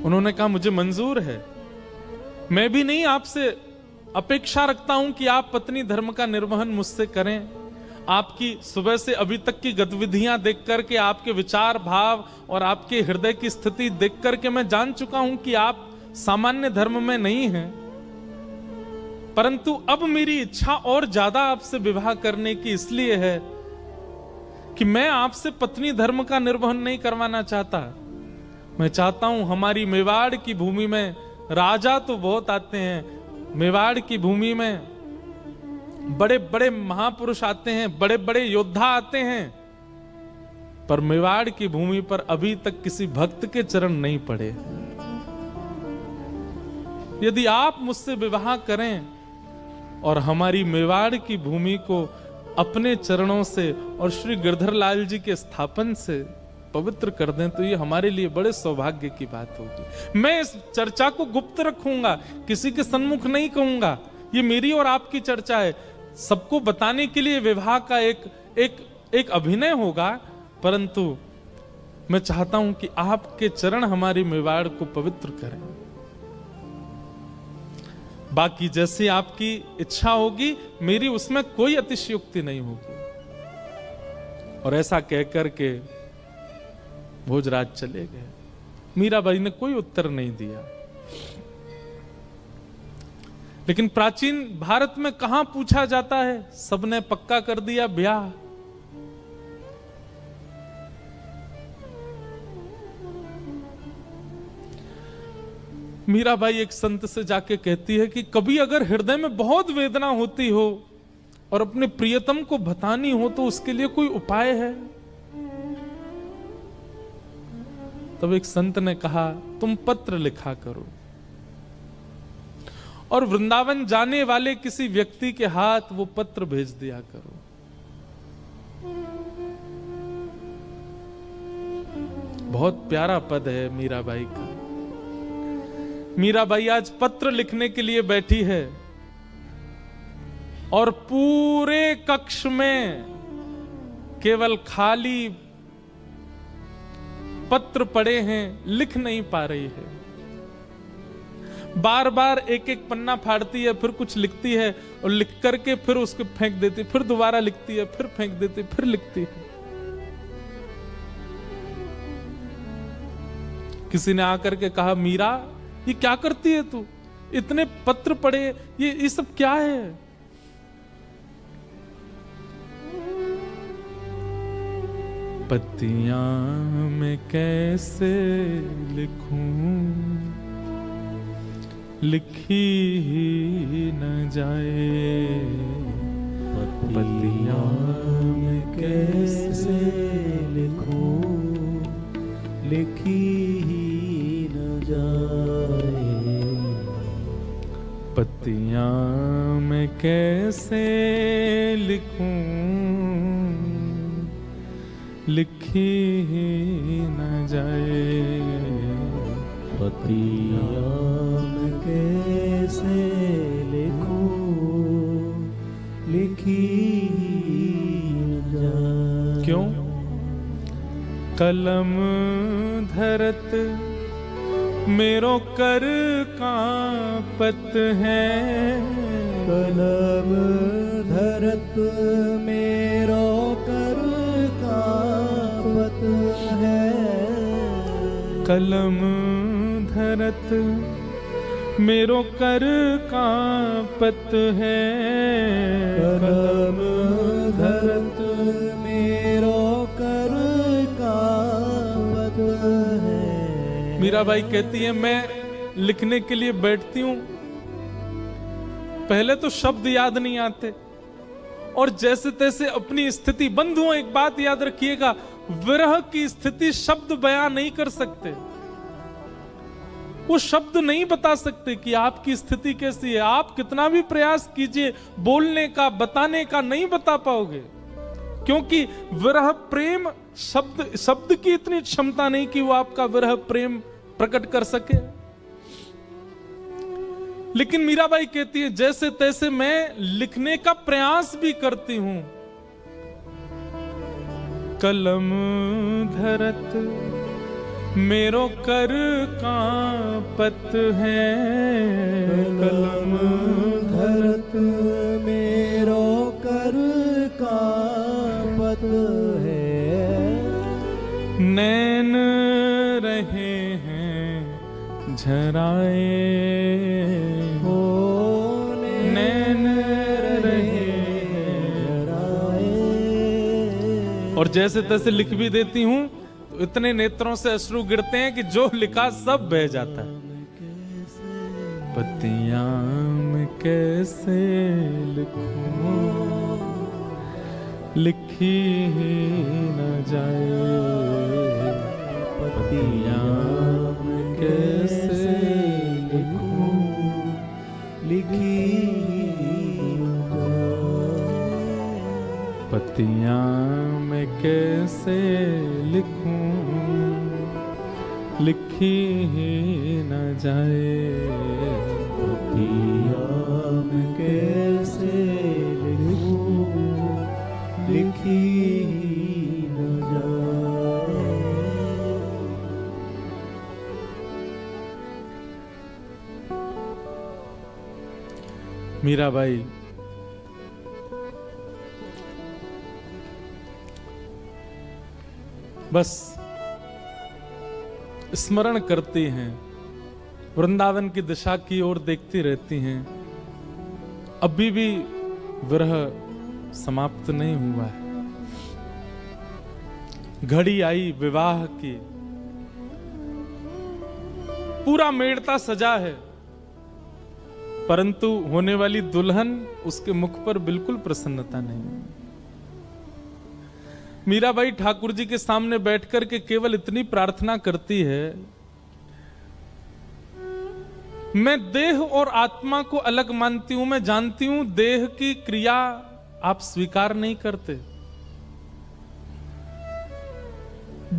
उन्होंने कहा मुझे मंजूर है, मैं भी नहीं आपसे अपेक्षा रखता हूं कि आप पत्नी धर्म का निर्वहन मुझसे करें। आपकी सुबह से अभी तक की गतिविधियां देख करके, आपके विचार भाव और आपके हृदय की स्थिति देख करके मैं जान चुका हूं कि आप सामान्य धर्म में नहीं हैं। परंतु अब मेरी इच्छा और ज्यादा आपसे विवाह करने की इसलिए है कि मैं आपसे पत्नी धर्म का निर्वहन नहीं करवाना चाहता। मैं चाहता हूं हमारी मेवाड़ की भूमि में राजा तो बहुत आते हैं, मेवाड़ की भूमि में बड़े बड़े महापुरुष आते हैं, बड़े बड़े योद्धा आते हैं, पर मेवाड़ की भूमि पर अभी तक किसी भक्त के चरण नहीं पड़े। यदि आप मुझसे विवाह करें और हमारी मेवाड़ की भूमि को अपने चरणों से और श्री गिरधर लाल जी के स्थापन से पवित्र कर दें तो ये हमारे लिए बड़े सौभाग्य की बात होगी। मैं इस चर्चा को गुप्त रखूंगा, किसी के सन्मुख नहीं कहूंगा। ये मेरी और आपकी चर्चा है, सबको बताने के लिए विवाह का एक अभिनय होगा, परंतु मैं चाहता हूं कि आपके चरण हमारी मेवाड़ को पवित्र करें। बाकी जैसी आपकी इच्छा होगी, मेरी उसमें कोई अतिशयोक्ति नहीं होगी। और ऐसा कहकर के भोजराज चले गए। मीराबाई ने कोई उत्तर नहीं दिया। लेकिन प्राचीन भारत में कहां पूछा जाता है, सबने पक्का कर दिया ब्याह। मीराबाई एक संत से जाके कहती है कि कभी अगर हृदय में बहुत वेदना होती हो और अपने प्रियतम को बतानी हो तो उसके लिए कोई उपाय है? तब एक संत ने कहा, तुम पत्र लिखा करो और वृंदावन जाने वाले किसी व्यक्ति के हाथ वो पत्र भेज दिया करो। बहुत प्यारा पद है मीराबाई का। मीराबाई आज पत्र लिखने के लिए बैठी है और पूरे कक्ष में केवल खाली पत्र पड़े हैं, लिख नहीं पा रही है। बार बार एक एक पन्ना फाड़ती है, फिर कुछ लिखती है और लिख करके फिर उसको फेंक देती, फिर दोबारा लिखती है, फिर फेंक देती, फिर लिखती है। किसी ने आकर के कहा, मीरा ये क्या करती है तू? इतने पत्र पड़े, ये सब क्या है? पत्तियां मैं कैसे लिखूं, लिखी ही न जाए। पत्तियां मैं कैसे लिखूं, लिखी ही न जाए। पत्तियां मैं कैसे लिखूं, लिखी ही न जाए। पत्तियां मैं कैसे लिखूं, लिखी ही न जाए। क्यों? कलम धरत मेरो कर कांपत है। कलम धरत मेरो कर कांपत है। कलम धरत मेरो कर कांपत है। कलम धरत मेरो कर कांपत है। मीराबाई कहती है, मैं लिखने के लिए बैठती हूं, पहले तो शब्द याद नहीं आते और जैसे तैसे अपनी स्थिति। बंधुओं, एक बात याद रखिएगा, विरह की स्थिति शब्द बयान नहीं कर सकते। वो शब्द नहीं बता सकते कि आपकी स्थिति कैसी है। आप कितना भी प्रयास कीजिए बोलने का, बताने का, नहीं बता पाओगे। क्योंकि विरह प्रेम शब्द की इतनी क्षमता नहीं कि वो आपका विरह प्रेम प्रकट कर सके। लेकिन मीराबाई कहती है जैसे तैसे मैं लिखने का प्रयास भी करती हूं। कलम धरत मेरो कर कांपत है, कलम धरत मेरो कर कांपत है। नैन रहे हैं झराए, हो नैन रहे झराए। और जैसे तैसे लिख भी देती हूं तो इतने नेत्रों से अश्रु गिरते हैं कि जो लिखा सब बह जाता है। पत्तियां मैं कैसे लिखूं, लिखी ही न जाए। पत्तियां मैं कैसे लिखूं, लिखी पत्तियां मैं कैसे लिखूं, लिखी ही न जाए। पत्तियां मैं कैसे लिखूं, लिखी न जाए। मीराबाई बस स्मरण करती हैं, वृंदावन की दिशा की ओर देखती रहती हैं। अभी भी विरह समाप्त नहीं हुआ है। घड़ी आई विवाह की, पूरा मेड़ता सजा है, परंतु होने वाली दुल्हन उसके मुख पर बिल्कुल प्रसन्नता नहीं है। मीराबाई ठाकुर जी के सामने बैठकर के केवल इतनी प्रार्थना करती है, मैं देह और आत्मा को अलग मानती हूं। मैं जानती हूं देह की क्रिया आप स्वीकार नहीं करते।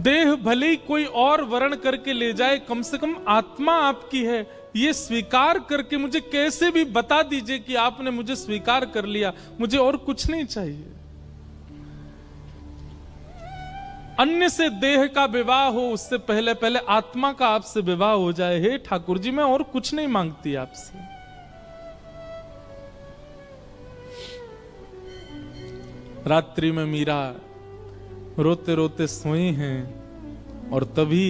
देह भले ही कोई और वर्ण करके ले जाए, कम से कम आत्मा आपकी है, ये स्वीकार करके मुझे कैसे भी बता दीजिए कि आपने मुझे स्वीकार कर लिया। मुझे और कुछ नहीं चाहिए। अन्य से देह का विवाह हो, उससे पहले पहले आत्मा का आपसे विवाह हो जाए। हे ठाकुर जी, मैं और कुछ नहीं मांगती आपसे। रात्रि में मीरा रोते रोते सोई हैं और तभी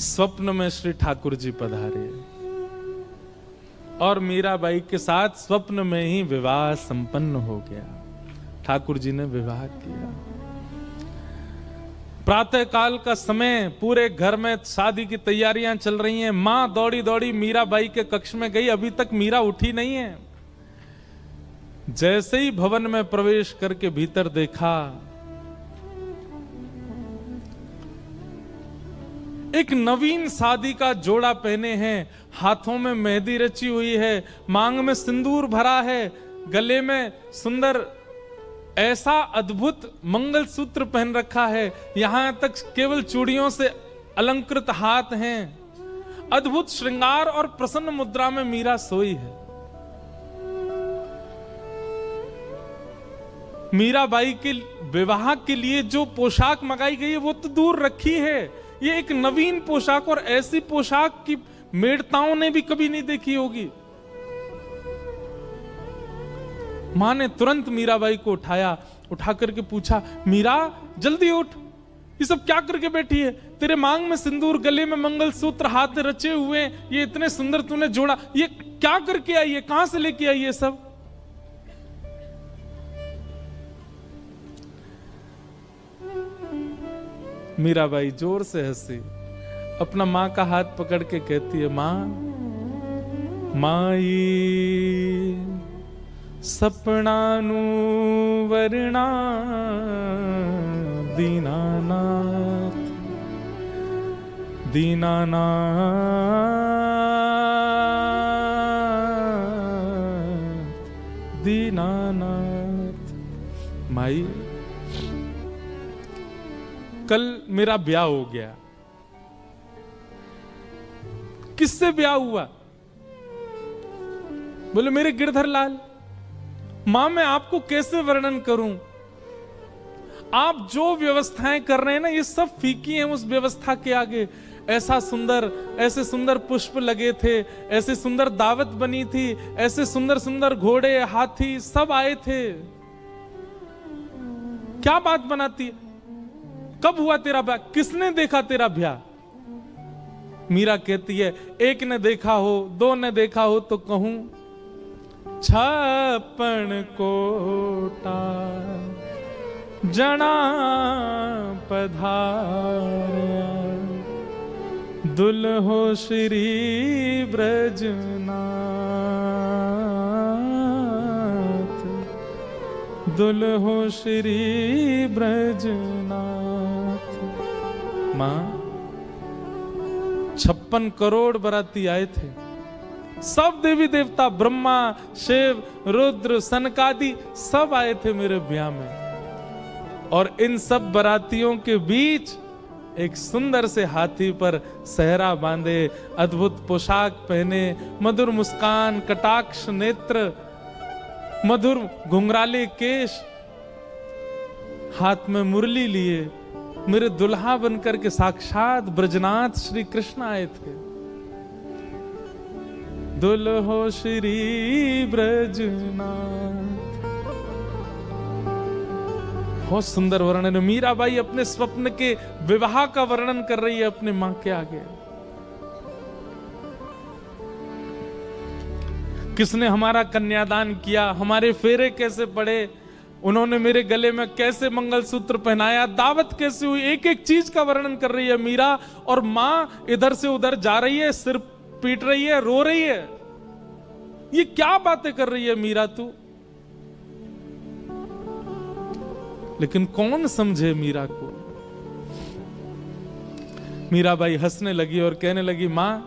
स्वप्न में श्री ठाकुर जी पधारे और मीराबाई के साथ स्वप्न में ही विवाह संपन्न हो गया। ठाकुर जी ने विवाह किया। प्रातः काल का समय, पूरे घर में शादी की तैयारियां चल रही हैं। मां दौड़ी दौड़ी मीराबाई के कक्ष में गई, अभी तक मीरा उठी नहीं है। जैसे ही भवन में प्रवेश करके भीतर देखा, एक नवीन शादी का जोड़ा पहने हैं, हाथों में मेहंदी रची हुई है, मांग में सिंदूर भरा है, गले में सुंदर ऐसा अद्भुत मंगलसूत्र पहन रखा है, यहां तक केवल चूड़ियों से अलंकृत हाथ हैं। अद्भुत श्रृंगार और प्रसन्न मुद्रा में मीरा सोई है। मीराबाई के विवाह के लिए जो पोशाक मंगाई गई है वो तो दूर रखी है, ये एक नवीन पोशाक, और ऐसी पोशाक की मेड़ताओं ने भी कभी नहीं देखी होगी। मां ने तुरंत मीराबाई को उठाया, उठा करके पूछा, मीरा जल्दी उठ, ये सब क्या करके बैठी है? तेरे मांग में सिंदूर, गले में मंगलसूत्र, हाथ रचे हुए, ये इतने सुंदर तूने जोड़ा, ये क्या करके आई है? कहां से लेके आई ये सब? मीराबाई जोर से हंसी, अपना मां का हाथ पकड़ के कहती है, माई सपनानु वरना दीनानाथ, दीनानाथ दीनानाथ। माई, कल मेरा ब्याह हो गया। किससे ब्याह हुआ? बोले मेरे गिरधर लाल। मां, मैं आपको कैसे वर्णन करूं? आप जो व्यवस्थाएं कर रहे हैं ना, ये सब फीकी हैं उस व्यवस्था के आगे। ऐसा सुंदर, ऐसे सुंदर पुष्प लगे थे, ऐसे सुंदर दावत बनी थी, ऐसे सुंदर सुंदर घोड़े, हाथी सब आए थे। क्या बात बनाती है? कब हुआ तेरा ब्याह? किसने देखा तेरा ब्याह? मीरा कहती है, एक ने देखा हो, दो ने देखा हो तो कहूं 56 कोटा जना पधारया, दुल्हो श्री ब्रजनाथ, दुल्हो श्री ब्रजनाथ। मां, 56 करोड़ बराती आए थे। सब देवी देवता, ब्रह्मा, शिव, रुद्र, सनकादि सब आए थे मेरे ब्याह में। और इन सब बरातियों के बीच एक सुंदर से हाथी पर सहरा बांधे, अद्भुत पोशाक पहने, मधुर मुस्कान, कटाक्ष नेत्र, मधुर घुंघराले केश, हाथ में मुरली लिए मेरे दुल्हा बनकर के साक्षात ब्रजनाथ श्री कृष्ण आए थे। दुल्हो श्री ब्रजनाथ। बहुत सुंदर वर्णन है। मीराबाई अपने स्वप्न के विवाह का वर्णन कर रही है अपने मां के आगे। किसने हमारा कन्यादान किया, हमारे फेरे कैसे पड़े, उन्होंने मेरे गले में कैसे मंगलसूत्र पहनाया, दावत कैसे हुई, एक एक चीज का वर्णन कर रही है मीरा। और मां इधर से उधर जा रही है, सिर पीट रही है, रो रही है। ये क्या बातें कर रही है मीरा तू? लेकिन कौन समझे मीरा को? मीराबाई हंसने लगी और कहने लगी, मां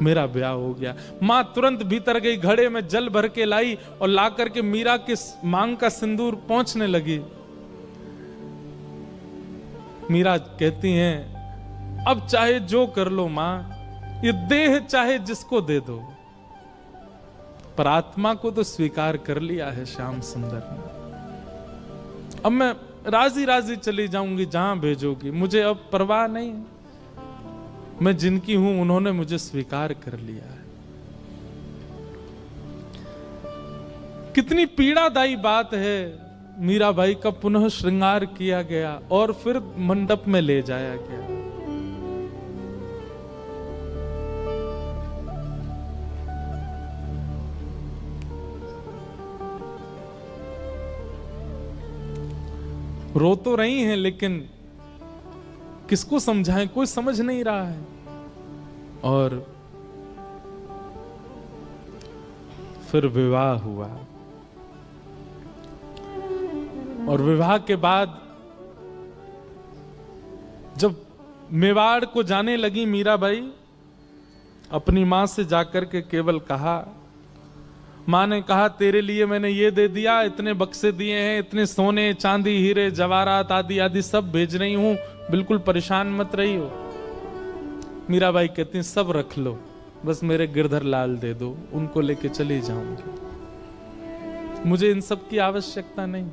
मेरा ब्याह हो गया। मां तुरंत भीतर गई, घड़े में जल भर के लाई और ला करके मीरा के मांग का सिंदूर पोंछने लगी। मीरा कहती हैं, अब चाहे जो कर लो मां, ये देह चाहे जिसको दे दो, पर आत्मा को तो स्वीकार कर लिया है श्याम सुंदर ने। अब मैं राजी राजी चली जाऊंगी जहां भेजोगी, मुझे अब परवाह नहीं। मैं जिनकी हूं उन्होंने मुझे स्वीकार कर लिया है। कितनी पीड़ादायी बात है। मीराबाई का पुनः श्रृंगार किया गया और फिर मंडप में ले जाया गया। रो तो रही हैं, लेकिन किसको समझाएं, कोई समझ नहीं रहा है। और फिर विवाह हुआ। और विवाह के बाद जब मेवाड़ को जाने लगी मीराबाई, अपनी मां से जाकर के केवल कहा, मां ने कहा तेरे लिए मैंने ये दे दिया, इतने बक्से दिए हैं, इतने सोने चांदी हीरे जवाहरात आदि आदि सब भेज रही हूं, बिल्कुल परेशान मत रही हो। मीराबाई कहती हैं, सब रख लो, बस मेरे गिरधर लाल दे दो, उनको लेके चली जाऊंगी, मुझे इन सब की आवश्यकता नहीं।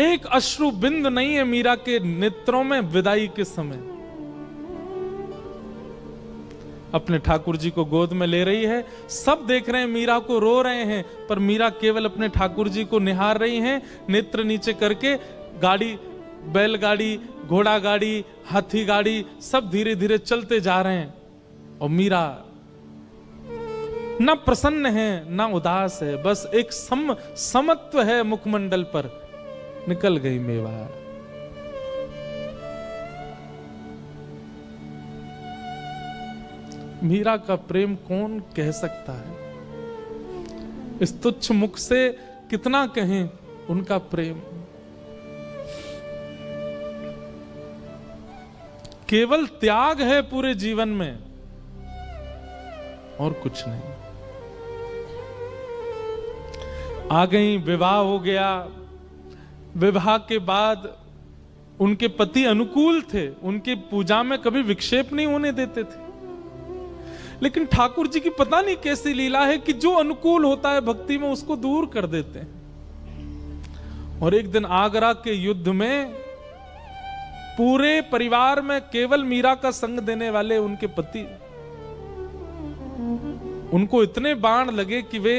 एक अश्रु बिंद नहीं है मीरा के नेत्रों में विदाई के समय। अपने ठाकुर जी को गोद में ले रही है, सब देख रहे हैं मीरा को, रो रहे हैं, पर मीरा केवल अपने ठाकुर जी को निहार रही हैं, नेत्र नीचे करके। गाड़ी, बैलगाड़ी, घोड़ा गाड़ी, हाथी गाड़ी सब धीरे धीरे चलते जा रहे हैं। और मीरा ना प्रसन्न है ना उदास है, बस एक समत्व है मुखमंडल पर। निकल गई मेवाड़। मीरा का प्रेम कौन कह सकता है? इस तुच्छ मुख से कितना कहें उनका प्रेम। केवल त्याग है पूरे जीवन में और कुछ नहीं। आ गई, विवाह हो गया। विवाह के बाद उनके पति अनुकूल थे, उनकी पूजा में कभी विक्षेप नहीं होने देते थे। लेकिन ठाकुर जी की पता नहीं कैसी लीला है कि जो अनुकूल होता है भक्ति में उसको दूर कर देते हैं। और एक दिन आगरा के युद्ध में पूरे परिवार में केवल मीरा का संग देने वाले उनके पति, उनको इतने बाण लगे कि वे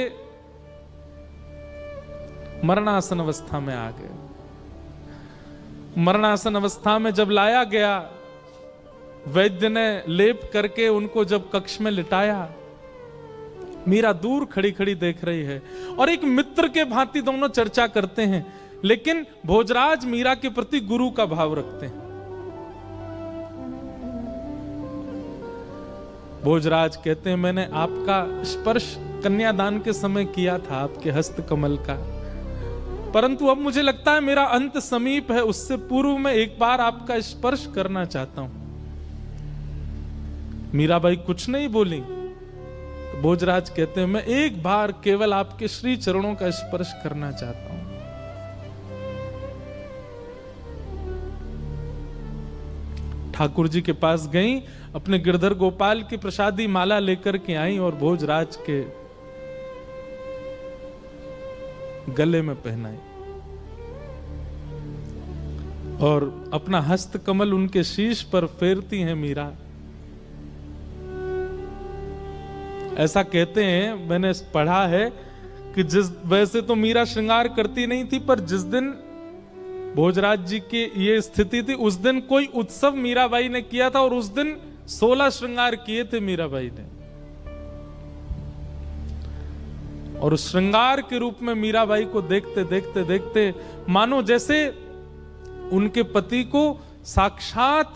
मरणासन अवस्था में आ गए। मरणासन अवस्था में जब लाया गया, वैद्य ने लेप करके उनको जब कक्ष में लिटाया, मीरा दूर खड़ी खड़ी देख रही है और एक मित्र के भांति दोनों चर्चा करते हैं। लेकिन भोजराज मीरा के प्रति गुरु का भाव रखते हैं। भोजराज कहते हैं, मैंने आपका स्पर्श कन्यादान के समय किया था, आपके हस्त कमल का, परंतु अब मुझे लगता है मेरा अंत समीप है, उससे पूर्व में एक बार आपका स्पर्श करना चाहता हूं। मीराबाई कुछ नहीं बोली। तो भोजराज कहते हैं, मैं एक बार केवल आपके श्री चरणों का स्पर्श करना चाहता हूं। ठाकुर जी के पास गई, अपने गिरधर गोपाल की प्रसादी माला लेकर के आई और भोजराज के गले में पहनाई और अपना हस्त कमल उनके शीश पर फेरती हैं मीरा। ऐसा कहते हैं, मैंने पढ़ा है कि वैसे तो मीरा श्रृंगार करती नहीं थी, पर जिस दिन भोजराज जी की ये स्थिति थी, उस दिन कोई उत्सव मीराबाई ने किया था और उस दिन 16 श्रृंगार किए थे मीराबाई ने। और उस श्रृंगार के रूप में मीराबाई को देखते देखते देखते मानो जैसे उनके पति को साक्षात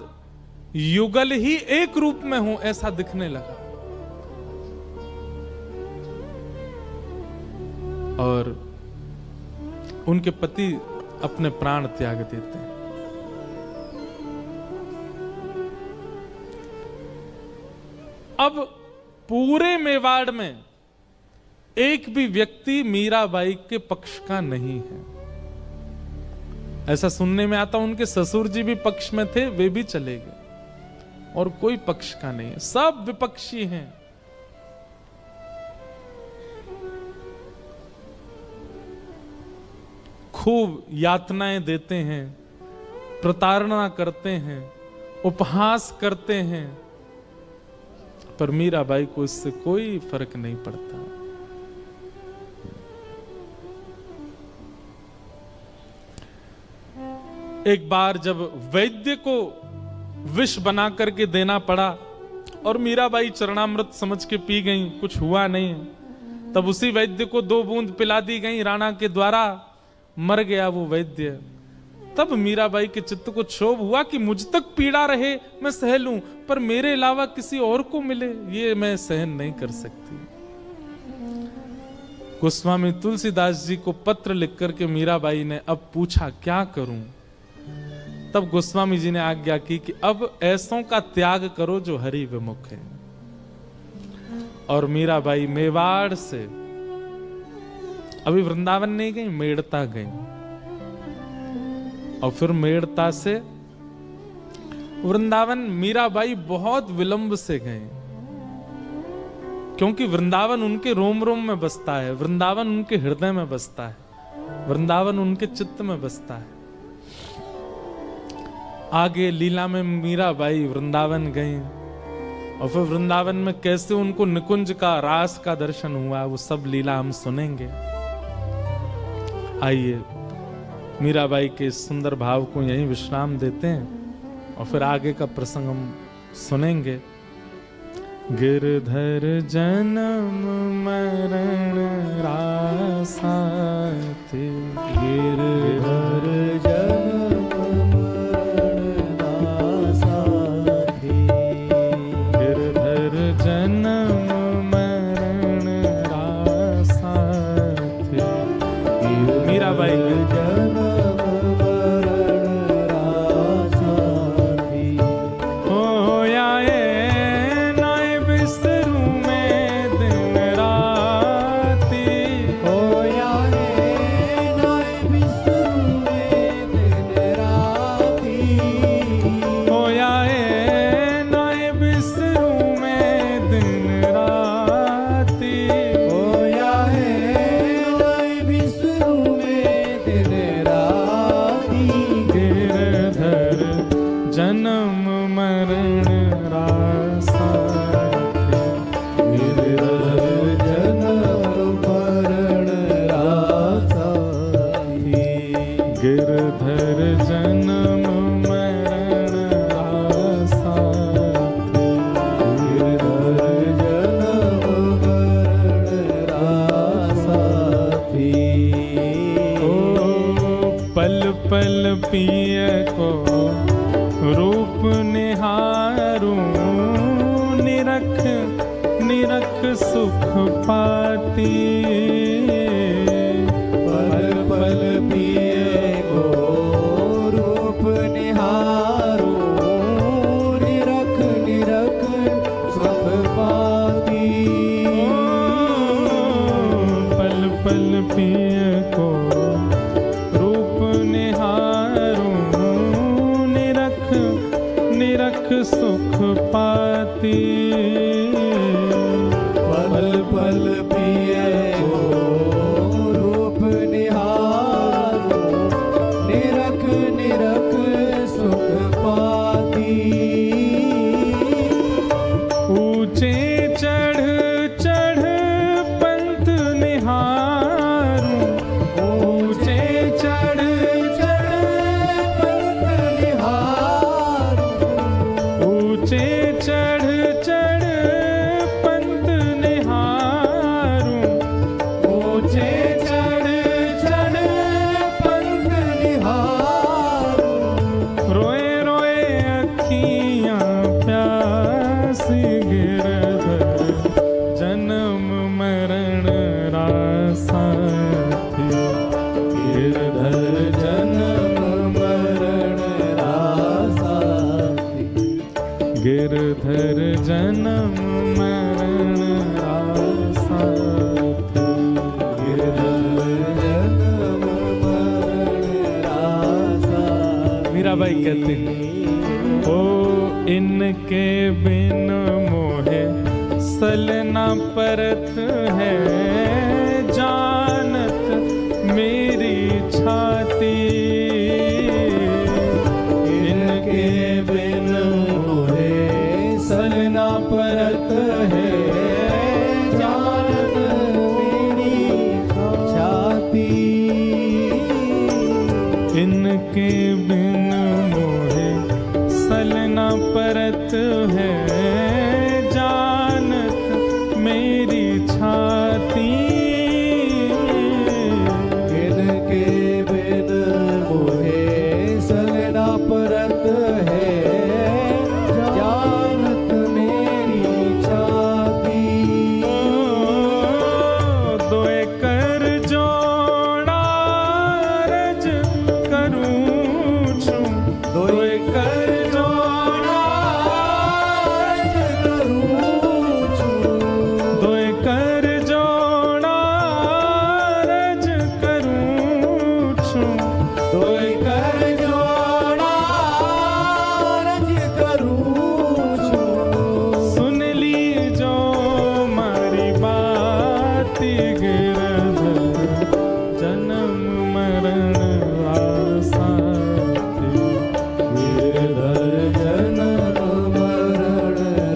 युगल ही एक रूप में हो, ऐसा दिखने लगा। और उनके पति अपने प्राण त्याग देते हैं। अब पूरे मेवाड़ में एक भी व्यक्ति मीराबाई के पक्ष का नहीं है। ऐसा सुनने में आता, उनके ससुर जी भी पक्ष में थे, वे भी चले गए और कोई पक्ष का नहीं है, सब विपक्षी हैं। खूब यातनाएं देते हैं, प्रताड़ना करते हैं, उपहास करते हैं, पर मीराबाई को इससे कोई फर्क नहीं पड़ता। एक बार जब वैद्य को विष बना करके देना पड़ा और मीराबाई चरणामृत समझ के पी गई, कुछ हुआ नहीं, तब उसी वैद्य को 2 बूंद पिला दी गई राणा के द्वारा, मर गया वो वैद्य। तब मीराबाई के चित्त को क्षोभ हुआ कि मुझ तक पीड़ा रहे मैं सह लूं, पर मेरे अलावा किसी और को मिले ये मैं सहन नहीं कर सकती। गोस्वामी तुलसीदास जी को पत्र लिख करके मीराबाई ने अब पूछा, क्या करूं? तब गोस्वामी जी ने आज्ञा की कि अब ऐसों का त्याग करो जो हरि विमुख है। और मीराबाई मेवाड़ से अभी वृंदावन नहीं गई, मेड़ता गई, और फिर मेड़ता से वृंदावन मीराबाई बहुत विलंब से गए, क्योंकि वृंदावन उनके रोम रोम में बसता है, वृंदावन उनके हृदय में बसता है, वृंदावन उनके चित्त में बसता है। आगे लीला में मीराबाई वृंदावन गई और फिर वृंदावन में कैसे उनको निकुंज का, रास का दर्शन हुआ, वो सब लीला हम सुनेंगे। आइए मीराबाई के सुंदर भाव को यहीं विश्राम देते हैं और फिर आगे का प्रसंग हम सुनेंगे। गिरधर जन्म मरण रासा थे, गिरधर जन्म मरण रासा थे, गिरधर जन्म मरण रासा थे। मीराबाई पल पिय को रूप निहारूं, निरख निरख सुख पाती। पल पल पिए को रूप निहारूं, निरख निरख सुख पाती। पल पल पिय को रूप निहारूं, निरख निरख सुख पाती। पल पल पिए को रूप निहारूं, निरख निरख सुख पाती। ऊंचे चढ़ चढ़ पंथ निहारूं, ऊंचे चढ़ चढ़ पंथ निहारूं, ऊंचे चढ़ चढ़ पंथ निहारूं, ऊंचे चढ़ चढ़ पंथ निहारूं। रोए रोए अखियां प्यासी गिरधर, जन्म मरण रासाथी। गिरधर जन्म मरण रासाथी। गिरधर जन्म मरण रासाथी। गिरधर जन्म मरण रासाथी। मीराबाई कहते हैं, ओ इनके बिन मोहे सलना परत है, जानत मेरी छाती। इनके बिन मोहे सलना परत है, जानत मेरी छाती। इनके बिन मोहे सलना परत है, जानत मेरी छाती। इनके बिन मोहे सलना परत है, जानत मेरी छाती। दोए कर जोड़ा रज करूं छूं, दोए कर जोड़ा रज करूं छूं, दोए कर जोड़ा रज करूं छूं, दोए कर जोड़ा रज करूं छूं। सुन ली जो मारी बात। गिरधर जन्म मरण रासाथी। गिरधर जन्म मरण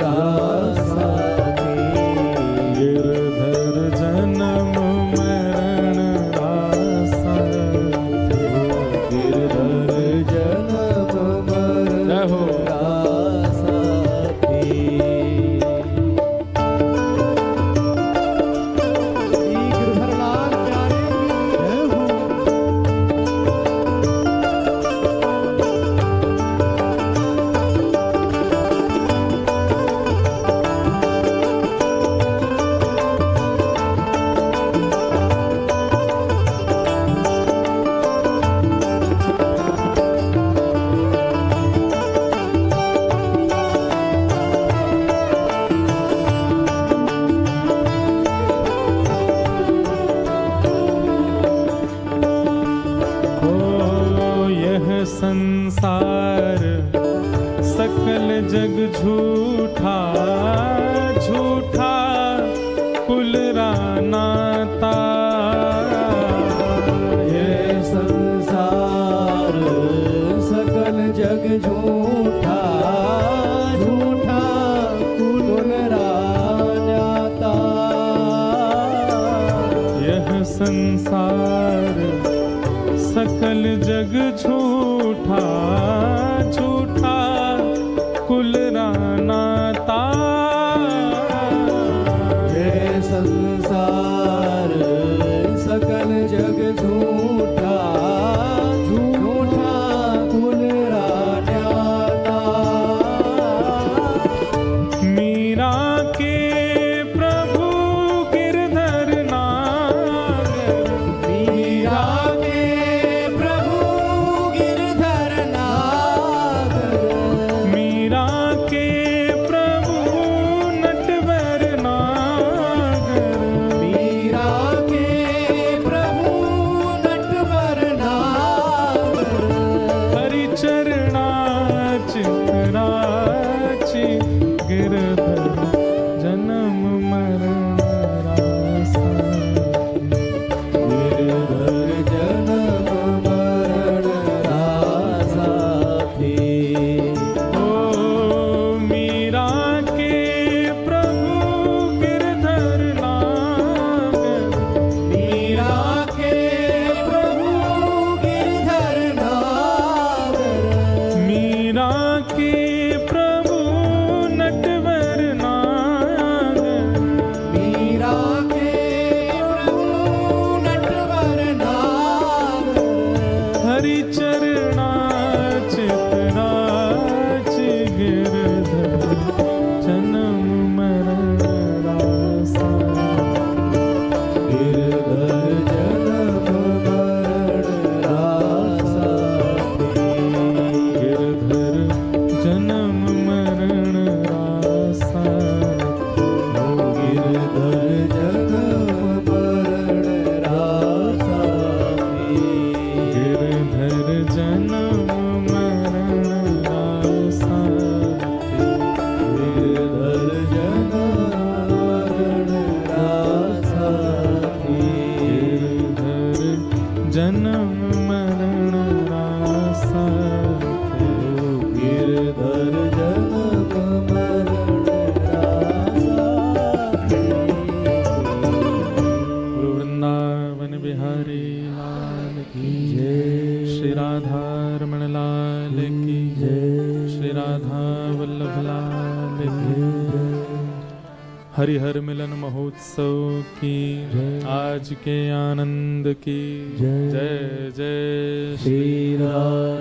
रासाथी। गिरधर जन्म मरण रासाथी। गिरधर जन्म मरण जय हो। रासाथी। गिरधरलाल प्यारे की जय हो। ओ यह संसार सकल जग झूठा, झूठा कुल रानाता। ये संसार सकल जग झूठा, झूठा कुल रानाता। यह संसार सकल जग झूठा, झूठा कुल रानाता। ये संसार सकल जग झूठा, झूठा हरिहर मिलन महोत्सव की जय। आज के आनंद की जय। जय जय श्री राम